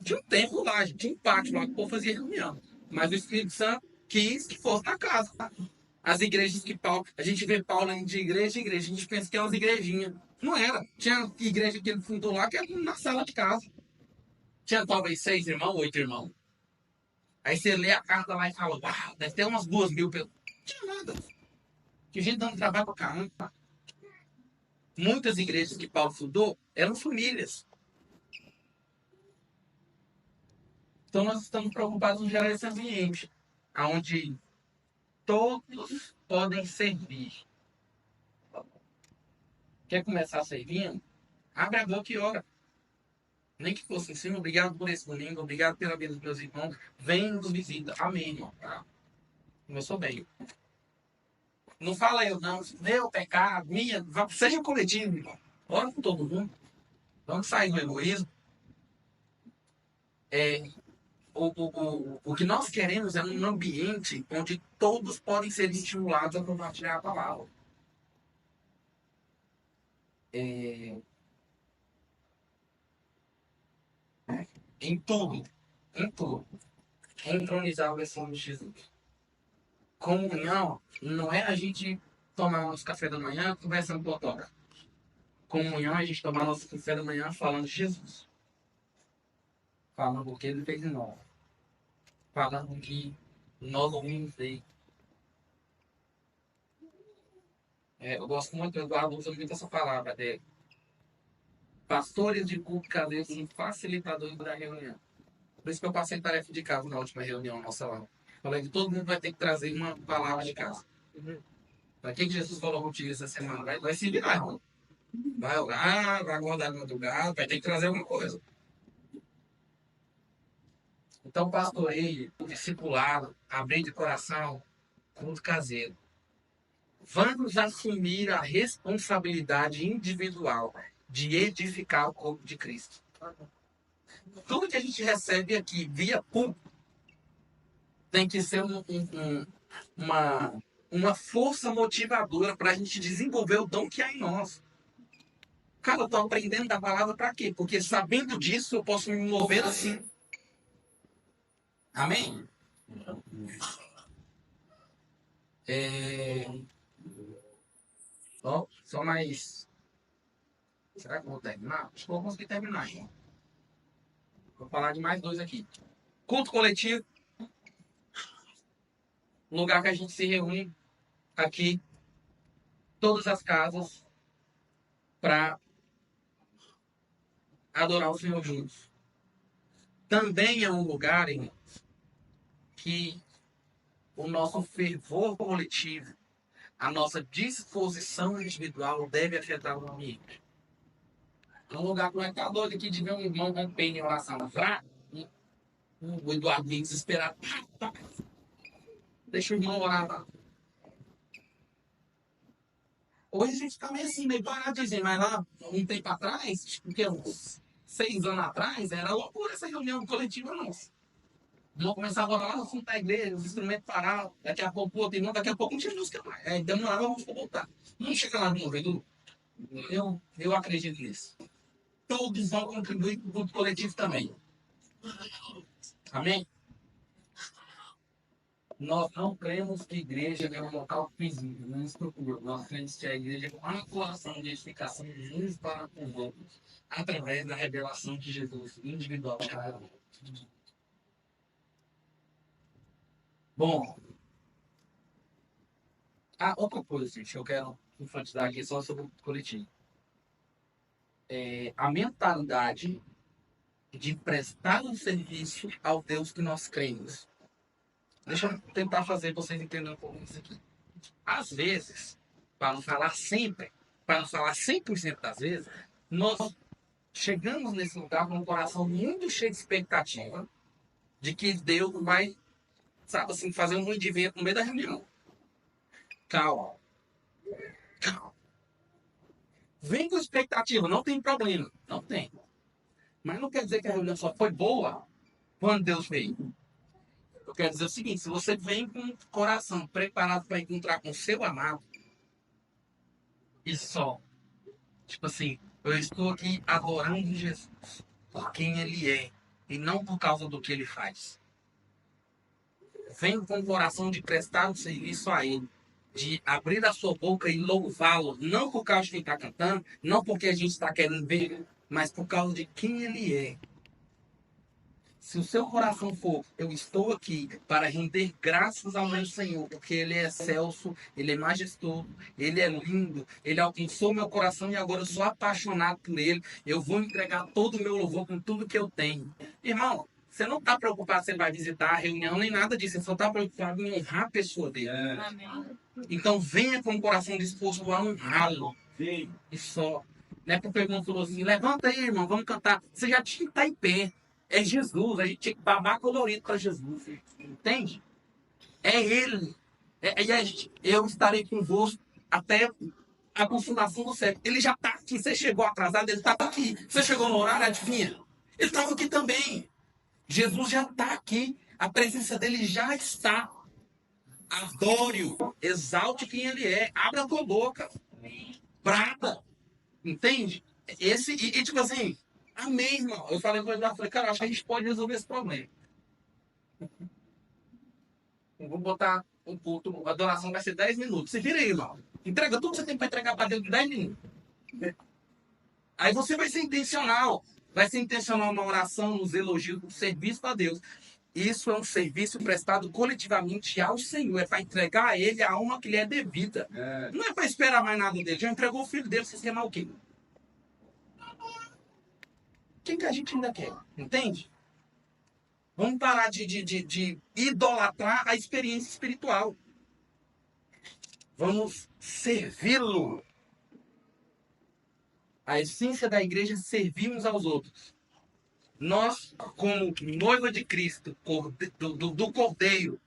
Speaker 1: Tinha um templo lá, tinha um pátio lá que o povo fazia reunião. Mas o Espírito Santo quis que fosse na casa. As igrejas que Paulo... A gente vê Paulo indo de igreja em igreja. A gente pensa que é umas igrejinhas. Não era. Tinha igreja que ele fundou lá que era na sala de casa. Tinha talvez 6 irmãos, 8 irmãos. Aí você lê a carta lá e fala: uau, deve ter umas 2.000 pessoas. Não tinha nada. Tinha gente dando trabalho pra caramba. Muitas igrejas que Paulo fundou eram famílias. Então nós estamos preocupados em gerar esse ambiente onde todos podem servir. Quer começar servindo? Abre a boca e ora. Nem que fosse assim, obrigado por esse domingo, obrigado pela vida dos meus irmãos. Vem nos visita. Amém, irmão. Tá? Começou bem. Não fala eu, não. Meu pecado, minha. Seja coletivo, irmão. Ora com todo mundo. Vamos sair do egoísmo. O que nós queremos é um ambiente onde todos podem ser estimulados a compartilhar a palavra. Em tudo. Em tudo. Entronizar o versículo de Jesus. Comunhão não é a gente tomar nosso café da manhã conversando com o autógrafo. Comunhão é a gente tomar nosso café da manhã falando de Jesus. Falando o que ele fez em nós. Falando que nós ouvimos dele. Eu gosto muito, o Eduardo usa muito essa palavra dele. Pastores de culto caseiro e facilitadores da reunião. Por isso que eu passei tarefa de casa na última reunião nossa lá. Falei que todo mundo vai ter que trazer uma palavra de casa. Para que Jesus falou contigo essa semana? Vai se virar, irmão. Vai orar, vai acordar de madrugada, vai ter que trazer alguma coisa. Então, pastoreio, discipulado, abrir de coração, culto caseiro. Vamos assumir a responsabilidade individual de edificar o corpo de Cristo. Tudo que a gente recebe aqui via público tem que ser uma força motivadora para a gente desenvolver o dom que há em nós. Cara, eu estou aprendendo da palavra para quê? Porque sabendo disso eu posso me mover assim. Amém? Só mais. Será que eu vou terminar? Acho que eu vou conseguir terminar, irmão. Vou falar de mais dois aqui. Culto coletivo. Lugar que a gente se reúne aqui, todas as casas, para adorar o Senhor juntos. Também é um lugar, irmão, que o nosso fervor coletivo, a nossa disposição individual deve afetar o ambiente. É um lugar que não é tá doido aqui de ver um irmão rompendo em oração. O Eduardo vem desesperado. Deixa o irmão orar lá. Hoje a gente tá meio assim, meio paradinho, mas lá, um tempo atrás, porque uns 6 anos atrás, era loucura essa reunião coletiva nossa. Vamos começar a orar lá no fundo da igreja, os instrumentos pararam, daqui a pouco o outro irmão, daqui a pouco não tinha música mais. Aí demorava, vamos voltar. Não chega lá de novo, Edu. Eu acredito nisso. Todos vão contribuir para o grupo coletivo também. Amém? Nós não cremos que igreja é um local físico, não estrutura. Nós cremos que a igreja é uma atuação de edificação uns para com os outros, através da revelação de Jesus individual. Bom, outra coisa, gente, eu quero enfatizar aqui só sobre o coletivo. A mentalidade de prestar um serviço ao Deus que nós cremos. Deixa eu tentar fazer vocês entenderem um pouco isso aqui. Às vezes, para não falar sempre, para não falar 100% das vezes, nós chegamos nesse lugar com um coração muito cheio de expectativa de que Deus vai, sabe assim, fazer um evento no meio da reunião. Calma. Calma. Vem com expectativa, não tem problema. Não tem. Mas não quer dizer que a reunião só foi boa quando Deus veio. Eu quero dizer o seguinte, se você vem com o coração preparado para encontrar com o seu amado, e só, tipo assim, eu estou aqui adorando Jesus por quem ele é, e não por causa do que ele faz. Vem com o coração de prestar um serviço a ele, de abrir a sua boca e louvá-lo, não por causa de quem está cantando, não porque a gente está querendo ver, mas por causa de quem ele é. Se o seu coração for, eu estou aqui para render graças ao meu Senhor, porque Ele é excelso, Ele é majestoso, Ele é lindo, Ele alcançou meu coração e agora eu sou apaixonado por Ele, eu vou entregar todo o meu louvor com tudo que eu tenho. Irmão, Você não está preocupado se ele vai visitar a reunião nem nada disso. Você só está preocupado em honrar a pessoa dele. Então venha com o coração disposto a honrá-lo.
Speaker 3: Sim.
Speaker 1: E só. Não é porque o irmão falou assim, levanta aí, irmão, vamos cantar. Você já tinha que estar em pé. É Jesus, a gente tinha que babar colorido para Jesus. Entende? É Ele. Eu estarei convosco até a consumação do século. Ele já está aqui. Você chegou atrasado, ele estava aqui. Você chegou no horário, adivinha? Ele estava aqui também. Jesus já está aqui. A presença dele já está. Adore-o. Exalte quem ele é. Abra a tua boca. Brada. Entende? E tipo assim, amém, irmão. Eu falei com ele, eu falei, cara, acho que a gente pode resolver esse problema. Eu vou botar um culto, a adoração vai ser 10 minutos. Se vira aí, irmão. Entrega tudo que você tem para entregar para Deus em 10 minutos. Aí você vai ser intencional. Vai ser intencional na oração, nos elogios, no serviço a Deus. Isso é um serviço prestado coletivamente ao Senhor. É para entregar a Ele a alma que lhe é devida. Não é para esperar mais nada dele. Já entregou o filho dele, você quer mais o quê? Quem que a gente ainda quer? Entende? Vamos parar de idolatrar a experiência espiritual. Vamos servi-lo. A essência da igreja é servir uns aos outros. Nós, como noiva de Cristo, do Cordeiro,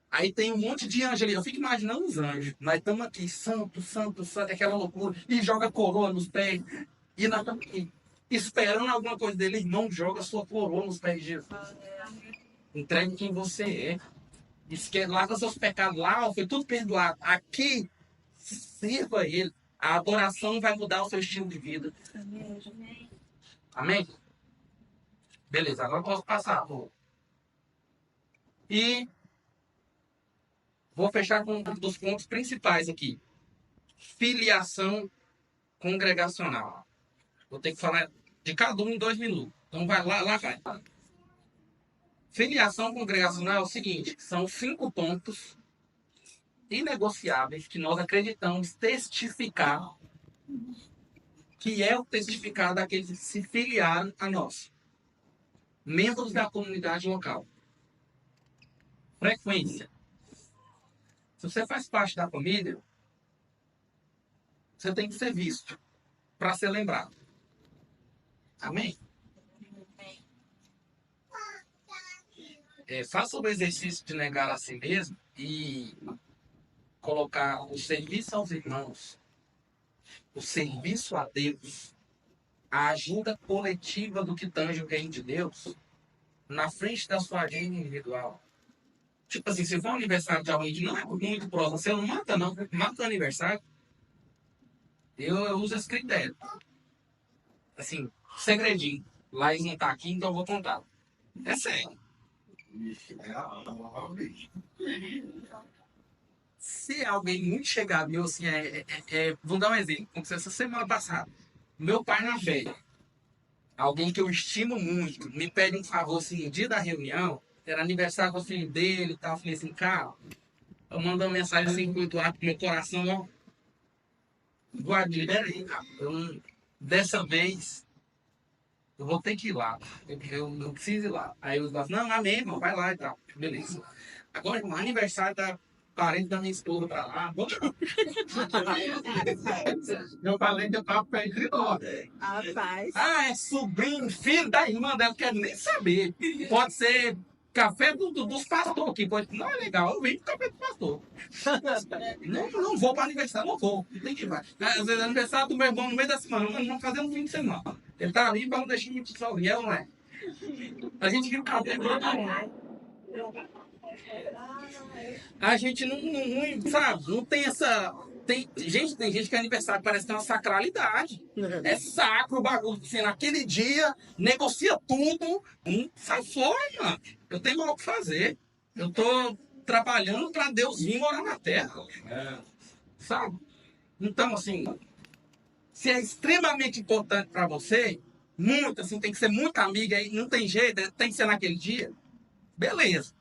Speaker 1: aí tem um monte de anjos ali. Eu fico imaginando os anjos. Nós estamos aqui, santo, santo, santo, aquela loucura. E joga coroa nos pés. E nós estamos aqui, esperando alguma coisa dele. Irmão, joga sua coroa nos pés de Jesus. Entregue quem você é. Esquece lá com seus pecados. Lá, foi tudo perdoado. Aqui, sirva ele. A adoração vai mudar o seu estilo de vida. Amém? Beleza, agora eu posso passar. E vou fechar com um dos pontos principais aqui. Filiação congregacional. Vou ter que falar de cada um em 2 minutos. Então vai lá vai. Filiação congregacional é o seguinte, são 5 pontos inegociáveis que nós acreditamos testificar que é o testificar daqueles que se filiaram a nós. Membros da comunidade local. Frequência. Se você faz parte da família, você tem que ser visto para ser lembrado. Amém? Faça o exercício de negar a si mesmo e colocar o serviço aos irmãos, o serviço a Deus, a ajuda coletiva do que tange o reino de Deus, na frente da sua agenda individual. Tipo assim, se for um aniversário de alguém que não é muito próximo, você não mata, não. Mata o aniversário. Eu uso esse critério. Assim, segredinho. Laís não tá aqui, então eu vou contar. É sério. Se alguém muito chegado meu, assim, vou dar um exemplo. Aconteceu essa semana passada. Meu pai na fé, alguém que eu estimo muito, me pede um favor, assim, no dia da reunião, era aniversário do filho dele e tal. Eu falei assim, cara, eu mando uma mensagem assim, muito rápido pro meu coração, ó. Guarda, libera aí, cara. Dessa vez, eu vou ter que ir lá. Eu preciso ir lá. Aí os dois, não, amém, irmão, vai lá e tal. Beleza. Agora, irmão, aniversário da parente da minha esposa pra lá.
Speaker 3: Eu falei que eu tava perto de nós.
Speaker 2: Rapaz.
Speaker 1: Ah, é sobrinho, filho da irmã dela, quero nem saber. Pode ser café dos pastores aqui. Não é legal, eu venho pro café do pastor. Não vou para aniversário, não vou. Não tem que ir. Às vezes é aniversário do meu irmão no meio da semana, nós vamos fazer um fim de semana. Ele tá ali para não deixar muito sozinho, não é? A gente viu o cabelo. A gente não sabe, não tem essa. Tem gente que é aniversário parece ter uma sacralidade. É sacro o bagulho. Assim, naquele dia, negocia tudo. Sai fora, mano. Eu tenho mal o que fazer. Eu tô trabalhando para Deus vir morar na terra. Sabe? Então, assim, se é extremamente importante para você, muito, assim, tem que ser muito amiga aí, não tem jeito, tem que ser naquele dia. Beleza.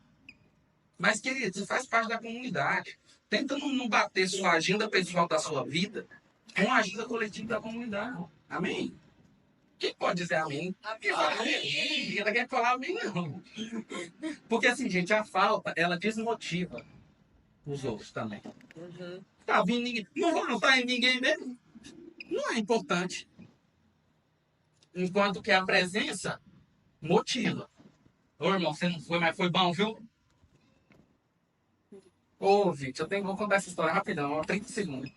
Speaker 1: Mas, querido, você faz parte da comunidade. Tenta não bater sua agenda pessoal da sua vida com a agenda coletiva da comunidade. Amém? Quem pode dizer amém? Quem fala amém? Ninguém quer falar amém, não. Porque assim, gente, a falta, ela desmotiva os outros também. Tá vindo ninguém. Não vou notar em ninguém mesmo. Não é importante. Enquanto que a presença motiva. Ô, irmão, você não foi, mas foi bom, viu? Ô, Vitor, vou contar essa história rapidão, 30 segundos.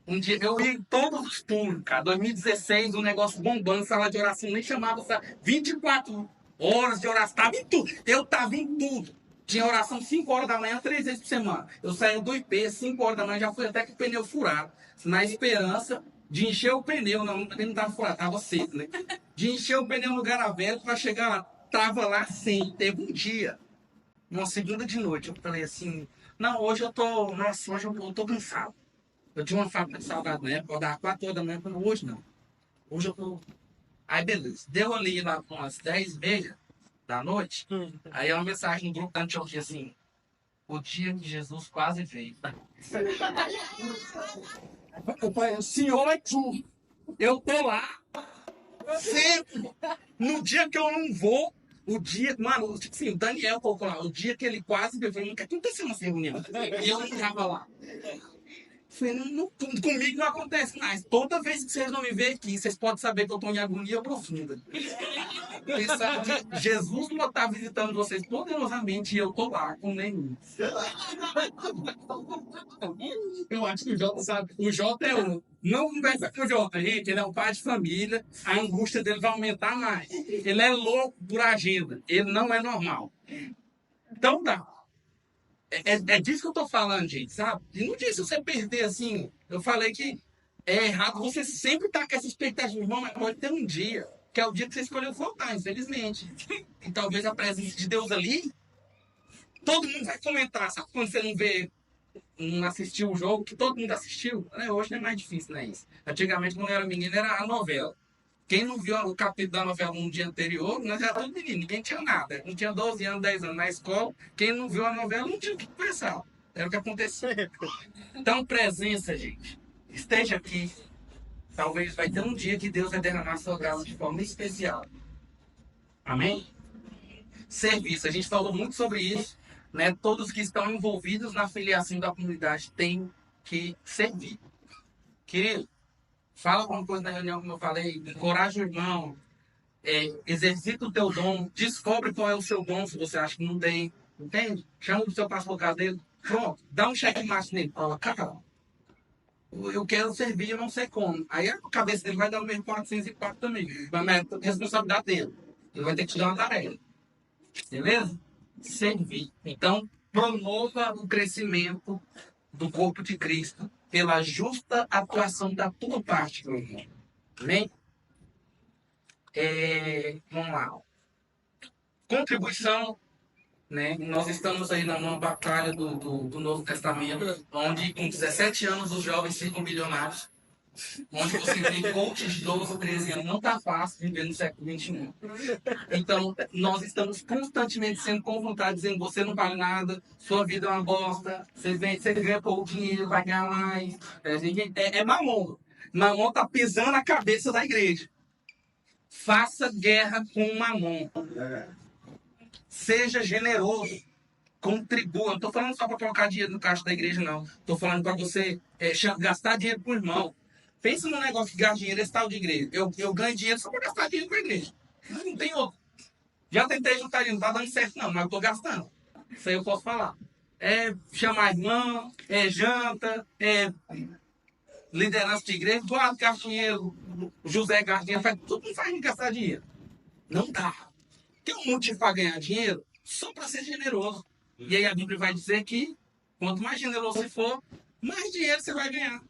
Speaker 1: Um dia eu ia em todos os turnos, cara. 2016, um negócio bombando, sala de oração, nem chamava 24 horas de oração, tava em tudo. Eu tava em tudo. Tinha oração 5 horas da manhã, 3 vezes por semana. Eu saía do IP, 5 horas da manhã, já fui até com o pneu furado. Na esperança de encher o pneu, ele não tava furado, tava seco, né? De encher o pneu no Garavelo pra chegar lá. Tava lá sem. Teve um dia, uma segunda de noite, eu falei assim, não, hoje eu tô, nossa, hoje eu tô cansado. Eu tinha uma fábrica de salgado na época, eu dava 4 horas da manhã, eu falei, hoje não. Hoje eu tô. Aí beleza. Deu ali lá com umas 10h30 da noite. Aí uma mensagem no grupo da Antioquia assim: o dia que Jesus quase veio. Eu falei, Senhor é tu. Eu tô lá. Sempre. No dia que eu não vou, o dia. Mano, tipo assim, o Daniel colocou lá, o dia que ele quase veio, eu falei, nunca aconteceu uma reunião. E eu não tava lá. Falei, comigo não acontece mais. Toda vez que vocês não me veem aqui, vocês podem saber que eu estou em agonia profunda. Jesus não está visitando vocês poderosamente e eu estou lá com nenhum. Eu acho que o Jota sabe. O Jota é um. Não conversa com o Jota, gente. Ele é um pai de família. A angústia dele vai aumentar mais. Ele é louco por agenda. Ele não é normal. Então dá. É disso que eu tô falando, gente, sabe? E não disse você perder assim. Eu falei que é errado você sempre estar com essa expectativa, irmão, mas pode ter um dia, que é o dia que você escolheu voltar, infelizmente. E talvez a presença de Deus ali, todo mundo vai comentar, sabe? Quando você não vê, não assistiu o jogo, que todo mundo assistiu, né? Hoje é mais difícil, né? Isso. Antigamente, quando eu era menino, era a novela. Quem não viu o capítulo da novela no dia anterior, nós era tudo menino, ninguém tinha nada. Não tinha 12 anos, 10 anos na escola. Quem não viu a novela não tinha o que conversar. Era o que acontecia. Então, presença, gente. Esteja aqui. Talvez vai ter um dia que Deus vai derramar sua graça de forma especial. Amém? Serviço. A gente falou muito sobre isso. Né? Todos que estão envolvidos na filiação da comunidade têm que servir. Querido, fala alguma coisa na reunião, como eu falei, encoraja o irmão, exercita o teu dom, descobre qual é o seu dom, se você acha que não tem, entende? Chama o seu pastor dele, pronto, dá um checkmate nele, fala, cara, eu quero servir, eu não sei como. Aí a cabeça dele vai dar o mesmo 404 também, mas é responsabilidade dele, ele vai ter que te dar uma tarefa, beleza? Servir. Então, promova o crescimento do corpo de Cristo pela justa atuação da tua parte, meu irmão. Amém? Vamos lá. Contribuição, né? Nós estamos aí numa batalha do Novo Testamento, onde com 17 anos os jovens ficam milionários, onde você tem coaches de 12, 13 anos. Não está fácil viver no século XXI. Então, nós estamos constantemente sendo confrontados, dizendo você não vale nada, sua vida é uma bosta, você ganha pouco dinheiro, vai ganhar mais. É mamon. Mamon está pisando na cabeça da igreja. Faça guerra com o mamon. Seja generoso. Contribua. Não estou falando só para colocar dinheiro no caixa da igreja, não. Estou falando para você gastar dinheiro com o irmão. Pensa num negócio que gasta dinheiro, esse tal de igreja. Eu ganho dinheiro só para gastar dinheiro com a igreja. Não tem outro. Já tentei juntar dinheiro, não está dando certo não, mas eu estou gastando. Isso aí eu posso falar. Chamar irmão, janta, liderança de igreja, Eduardo gasta dinheiro, José gasta dinheiro, faz tudo, não faz gastar dinheiro. Não dá. Tem um motivo para ganhar dinheiro só para ser generoso. E aí a Bíblia vai dizer que quanto mais generoso você for, mais dinheiro você vai ganhar.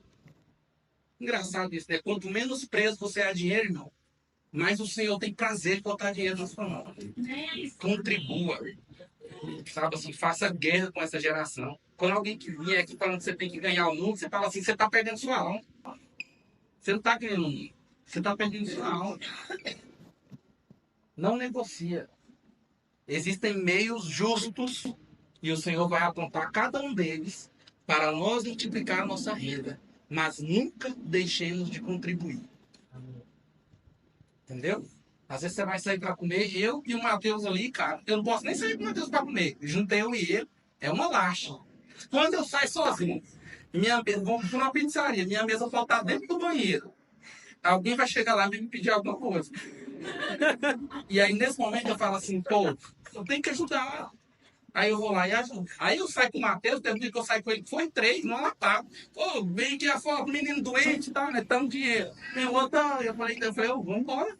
Speaker 1: Engraçado isso, né? Quanto menos preso você é a dinheiro, irmão, mais o Senhor tem prazer em botar dinheiro na sua mão. Contribua. Sabe assim, faça guerra com essa geração. Quando alguém que vier aqui falando que você tem que ganhar o mundo, você fala assim, você está perdendo sua alma. Você não está ganhando o mundo. Você está perdendo sua alma. Não negocia. Existem meios justos e o Senhor vai apontar cada um deles para nós multiplicar a nossa renda. Mas nunca deixemos de contribuir. Entendeu? Às vezes você vai sair pra comer, eu e o Matheus ali, cara, eu não posso nem sair com o Matheus pra comer. Juntei eu e ele, é uma laxa. Quando eu saio sozinho, vou pra uma pizzaria, minha mesa faltar dentro do banheiro. Alguém vai chegar lá e me pedir alguma coisa. E aí, nesse momento, eu falo assim, pô, eu tenho que ajudar. Aí eu vou lá e ajudo. Aí eu saio com o Matheus, teve um dia que eu saí com ele, foi 3, não lapago. Pô, vem aqui a foto, menino doente e tal, né? Tamo dinheiro. Tem outro, eu falei, ô, vamos embora.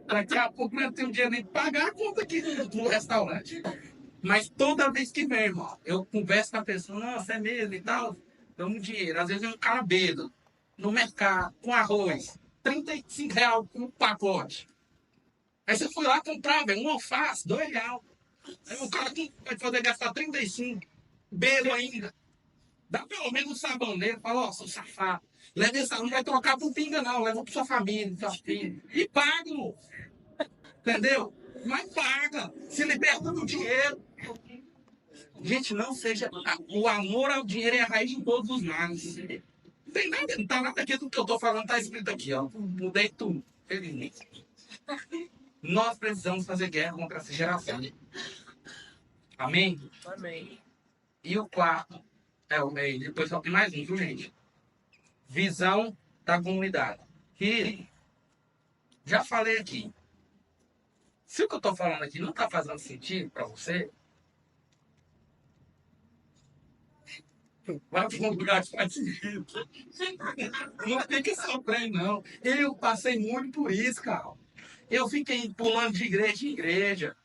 Speaker 1: Daqui a pouco eu tenho dinheiro nem de pagar a conta aqui do restaurante. Mas toda vez que vem, irmão, eu converso com a pessoa, nossa, é mesmo e tal, damos dinheiro. Às vezes eu cara bêbado, no mercado, com arroz, R$ 35 um pacote. Aí você foi lá comprar, velho, um alface, R$ 2. Aí o cara vai poder gastar 35, bebo ainda. Dá pelo menos um sabão nele, fala, ó, seu safado. Leva esse sabão, não vai trocar por pinga, não. Leva pra sua família, pra sua filha. E paga, moço. Entendeu? Mas paga. Se liberta do dinheiro. Gente, não seja. O amor ao dinheiro é a raiz de todos os males. Não tem nada, não tá nada aqui do que eu tô falando, tá escrito aqui, ó. Mudei tudo, felizmente. Nós precisamos fazer guerra contra essa geração. Amém?
Speaker 4: Amém.
Speaker 1: E o quarto, depois só tem mais um, viu, gente? Visão da comunidade. Que já falei aqui. Se o que eu estou falando aqui não está fazendo sentido para você, vai para um lugar que faz sentido. Não fica sofrendo, não. Eu passei muito por isso, cara. Eu fiquei pulando de igreja em igreja.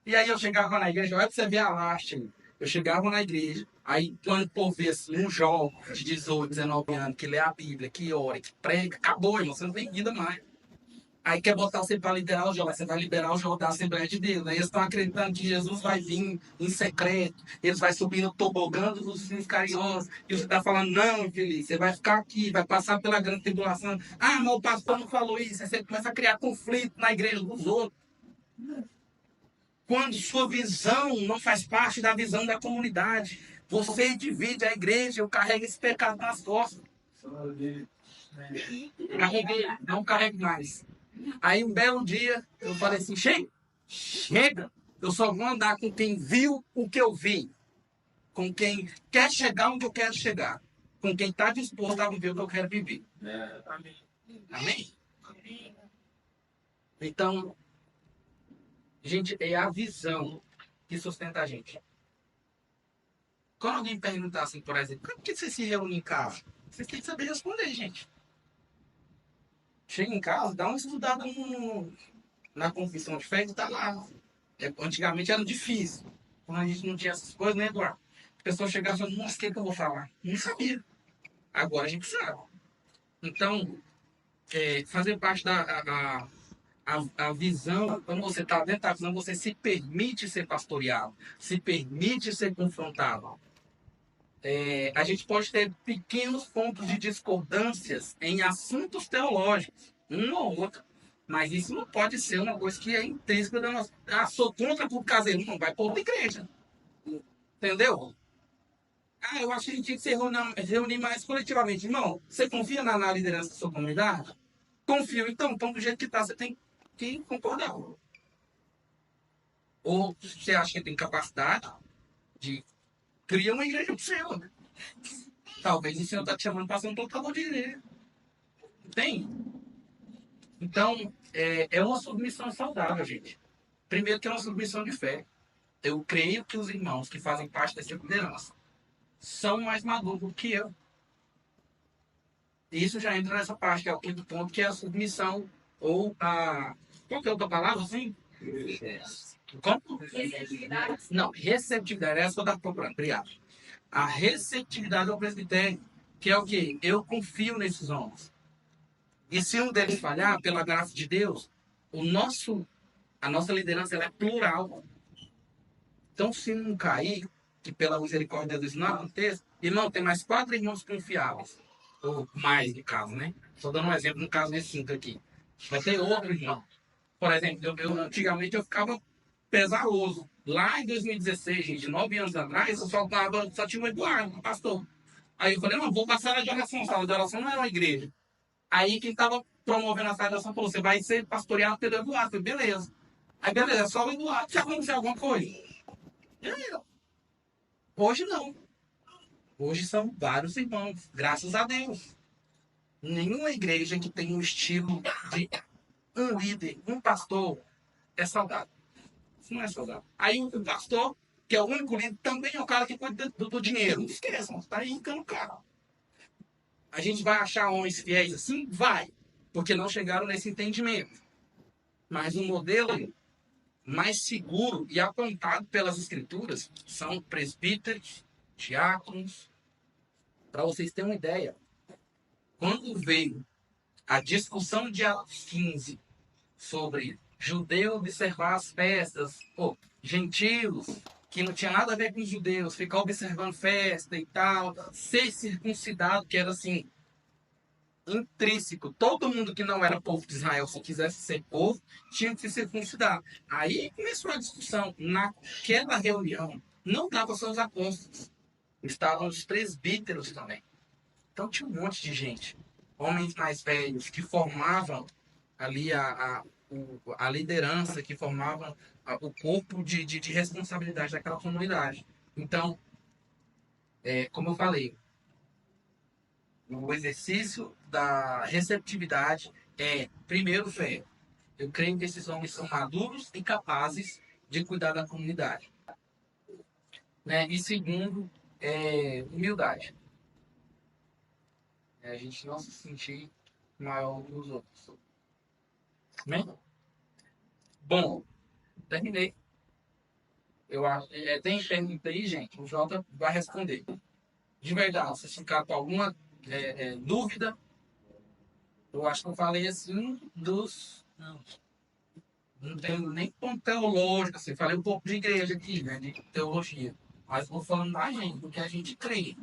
Speaker 1: E aí eu chegava na igreja, olha pra você ver a lástima. Eu chegava na igreja, aí quando por ver assim, um jovem de 18, 19 anos que lê a Bíblia, que ora, que prega, acabou, irmão, você não tem vida mais. Aí quer botar você para liderar o jovem, você vai liberar o jovem da Assembleia de Deus. Aí eles estão acreditando que Jesus vai vir em secreto, eles vão subir no tobogã dos filhos carinhosos, e você está falando, não, infeliz, você vai ficar aqui, vai passar pela grande tribulação. Ah, mas o pastor não falou isso, aí você começa a criar conflito na igreja dos outros. Quando sua visão não faz parte da visão da comunidade, você divide a igreja, eu carrego esse pecado nas costas. Carreguei, não carrego mais. Aí um belo dia, eu falei assim, chega, eu só vou andar com quem viu o que eu vi, com quem quer chegar onde eu quero chegar, com quem está disposto a viver o que eu quero viver.
Speaker 4: Amém.
Speaker 1: Amém? Então, gente, é a visão que sustenta a gente. Quando alguém perguntar assim, por exemplo, por que você se reúne em casa? Vocês têm que saber responder, gente. Chega em casa, dá uma estudada na confissão de fé que tá lá. Antigamente era difícil. Quando a gente não tinha essas coisas, né, Eduardo? A pessoa chegava e falava, nossa, o que eu vou falar? Não sabia. Agora a gente sabe. Então, fazer parte a visão, quando você está dentro da visão, você se permite ser pastoreado, se permite ser confrontado. A gente pode ter pequenos pontos de discordâncias em assuntos teológicos, um ou outro, mas isso não pode ser uma coisa que é intrínseca da nossa. Ah, sou contra tudo caseiro, não vai para outra igreja. Entendeu? Ah, eu acho que a gente tinha que se reunir mais coletivamente. Irmão, você confia na liderança da sua comunidade? Confio. Então do jeito que está, você tem que concordar. Ou você acha que tem capacidade de criar uma igreja pro Senhor, né? Talvez o Senhor está te chamando para ser um tocador de igreja. Tem? Então, é uma submissão saudável, gente. Primeiro que é uma submissão de fé. Eu creio que os irmãos que fazem parte dessa liderança são mais maduros do que eu. Isso já entra nessa parte, que é o quinto ponto, que é a submissão ou a... Qual que é a outra palavra, assim? Como?
Speaker 2: Receptividade.
Speaker 1: Não, receptividade. Essa que eu estava procurando. Obrigado. A receptividade ao presbitério, que é o quê? Eu confio nesses homens. E se um deles falhar, pela graça de Deus, a nossa liderança ela é plural. Então, se um cair, que pela misericórdia de Deus não aconteça, irmão, tem mais 4 irmãos confiáveis. Ou mais, no caso, né? Estou dando um exemplo, no caso desse 5 aqui. Vai ter outro irmão. Por exemplo, antigamente eu ficava pesaroso. Lá em 2016, gente, 9 anos atrás, eu só tinha um Eduardo, um pastor. Aí eu falei, não, vou passar a sala de oração. A sala de oração não era uma igreja. Aí quem estava promovendo a saída da São Paulo. Você vai ser pastoreado pelo Eduardo. Eu falei, beleza. Aí, beleza, é só o Eduardo. Se acontecer alguma coisa. E aí, ó? Hoje não. Hoje são vários irmãos, graças a Deus. Nenhuma igreja que tem um estilo de um líder, um pastor, é saudável. Isso não é saudável. Aí o pastor, que é o único líder, também é o cara que cuida do dinheiro. Não esqueçam, tá aí encanando o cara. A gente vai achar homens fiéis assim? Vai. Porque não chegaram nesse entendimento. Mas o modelo mais seguro e apontado pelas escrituras são presbíteros, diáconos. Para vocês terem uma ideia, quando veio a discussão de Atos 15 sobre judeu observar as festas, gentios, que não tinha nada a ver com os judeus, ficar observando festa e tal, ser circuncidado, que era assim, intrínseco. Todo mundo que não era povo de Israel, se quisesse ser povo, tinha que se circuncidar. Aí começou a discussão. Naquela reunião, não estavam só os apóstolos, estavam os presbíteros também. Então tinha um monte de gente, homens mais velhos, que formavam ali a liderança, que formavam o corpo de responsabilidade daquela comunidade. Então, como eu falei, o exercício da receptividade é, primeiro, fé. Eu creio que esses homens são maduros e capazes de cuidar da comunidade. Né? E segundo, humildade. A gente não se sentir maior que os outros. Amém? Bom, terminei. Eu acho, tem pergunta aí, gente? O Jota vai responder. De verdade, se ficar com alguma dúvida, eu acho que eu falei assim dos. Não tenho nem ponto teológico, assim, falei um pouco de igreja aqui, né? De teologia. Mas vou falando da gente, do que a gente crê,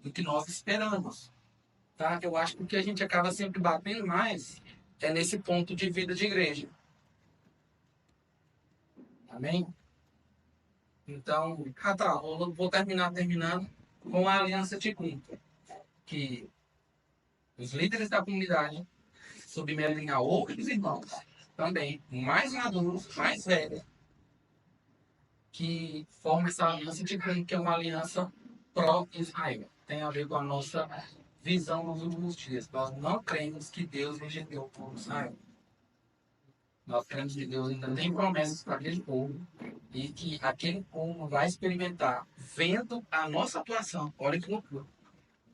Speaker 1: do que nós esperamos. Tá? Eu acho que o que a gente acaba sempre batendo mais é nesse ponto de vida de igreja. Amém? Então, eu vou terminando com a aliança de culto, que os líderes da comunidade submetem a outros irmãos, também mais maduros, mais velhos, que formam essa aliança de culto, que é uma aliança pró-Israel. Tem a ver com a nossa visão nos últimos dias. Nós não cremos que Deus rejeitou o povo de Israel. Nós cremos que Deus ainda tem promessas para aquele povo e que aquele povo vai experimentar, vendo a nossa atuação. Olha que loucura.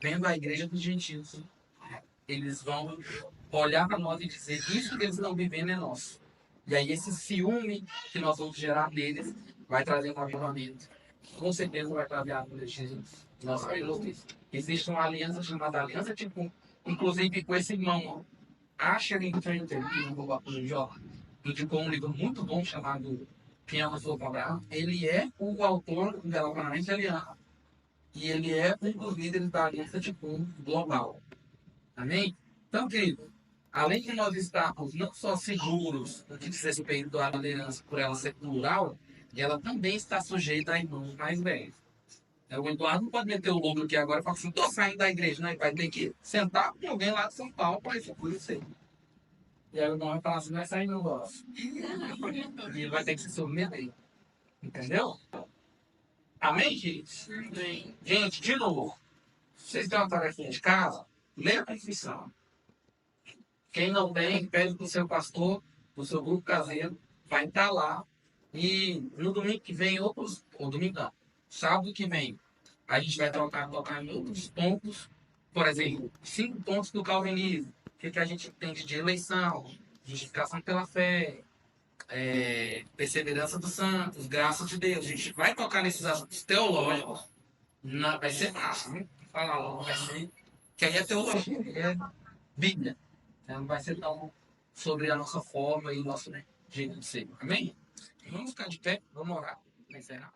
Speaker 1: Vendo a igreja dos gentios, eles vão olhar para nós e dizer: isso que eles estão vivendo é nosso. E aí, esse ciúme que nós vamos gerar neles vai trazer um avivamento. Com certeza vai trazer a vida de Jesus. Nós sabemos disso. Existe uma aliança chamada Aliança de Culto, inclusive com esse irmão. Acha que no Google Jó, indicou um livro muito bom chamado Quem Ama Sua Palavra. Ele é o autor do Relacionamento Aliança. E ele é um dos líderes da Aliança de Culto global. Amém? Então, querido, além de nós estarmos não só seguros no que diz respeito à liderança por ela ser plural, ela também está sujeita a irmãos mais velhos. O Eduardo não pode meter o louco aqui agora e falar assim: estou saindo da igreja, né? Vai ter que sentar com alguém lá de São Paulo para isso aí. E aí o irmão vai falar assim: vai sair no negócio. E ele vai ter que se submeter. Entendeu? Amém, gente? Amém. Gente, de novo, vocês têm uma tarefinha de casa? Lê a confissão. Quem não tem, pede para o seu pastor, para o seu grupo caseiro, vai estar lá. E no domingo que vem, ou domingo não, sábado que vem, a gente vai tocar em outros pontos. Por exemplo, 5 pontos do calvinismo. O que a gente entende de eleição, justificação pela fé, perseverança dos santos, graça de Deus. A gente vai tocar nesses assuntos teológicos. Vai ser fácil, né? Falar logo, vai ser. Que aí é teologia, é Bíblia. Não vai ser tão sobre a nossa forma e o nosso jeito de ser. Amém? Vamos ficar de pé, vamos orar. Vamos encerrar.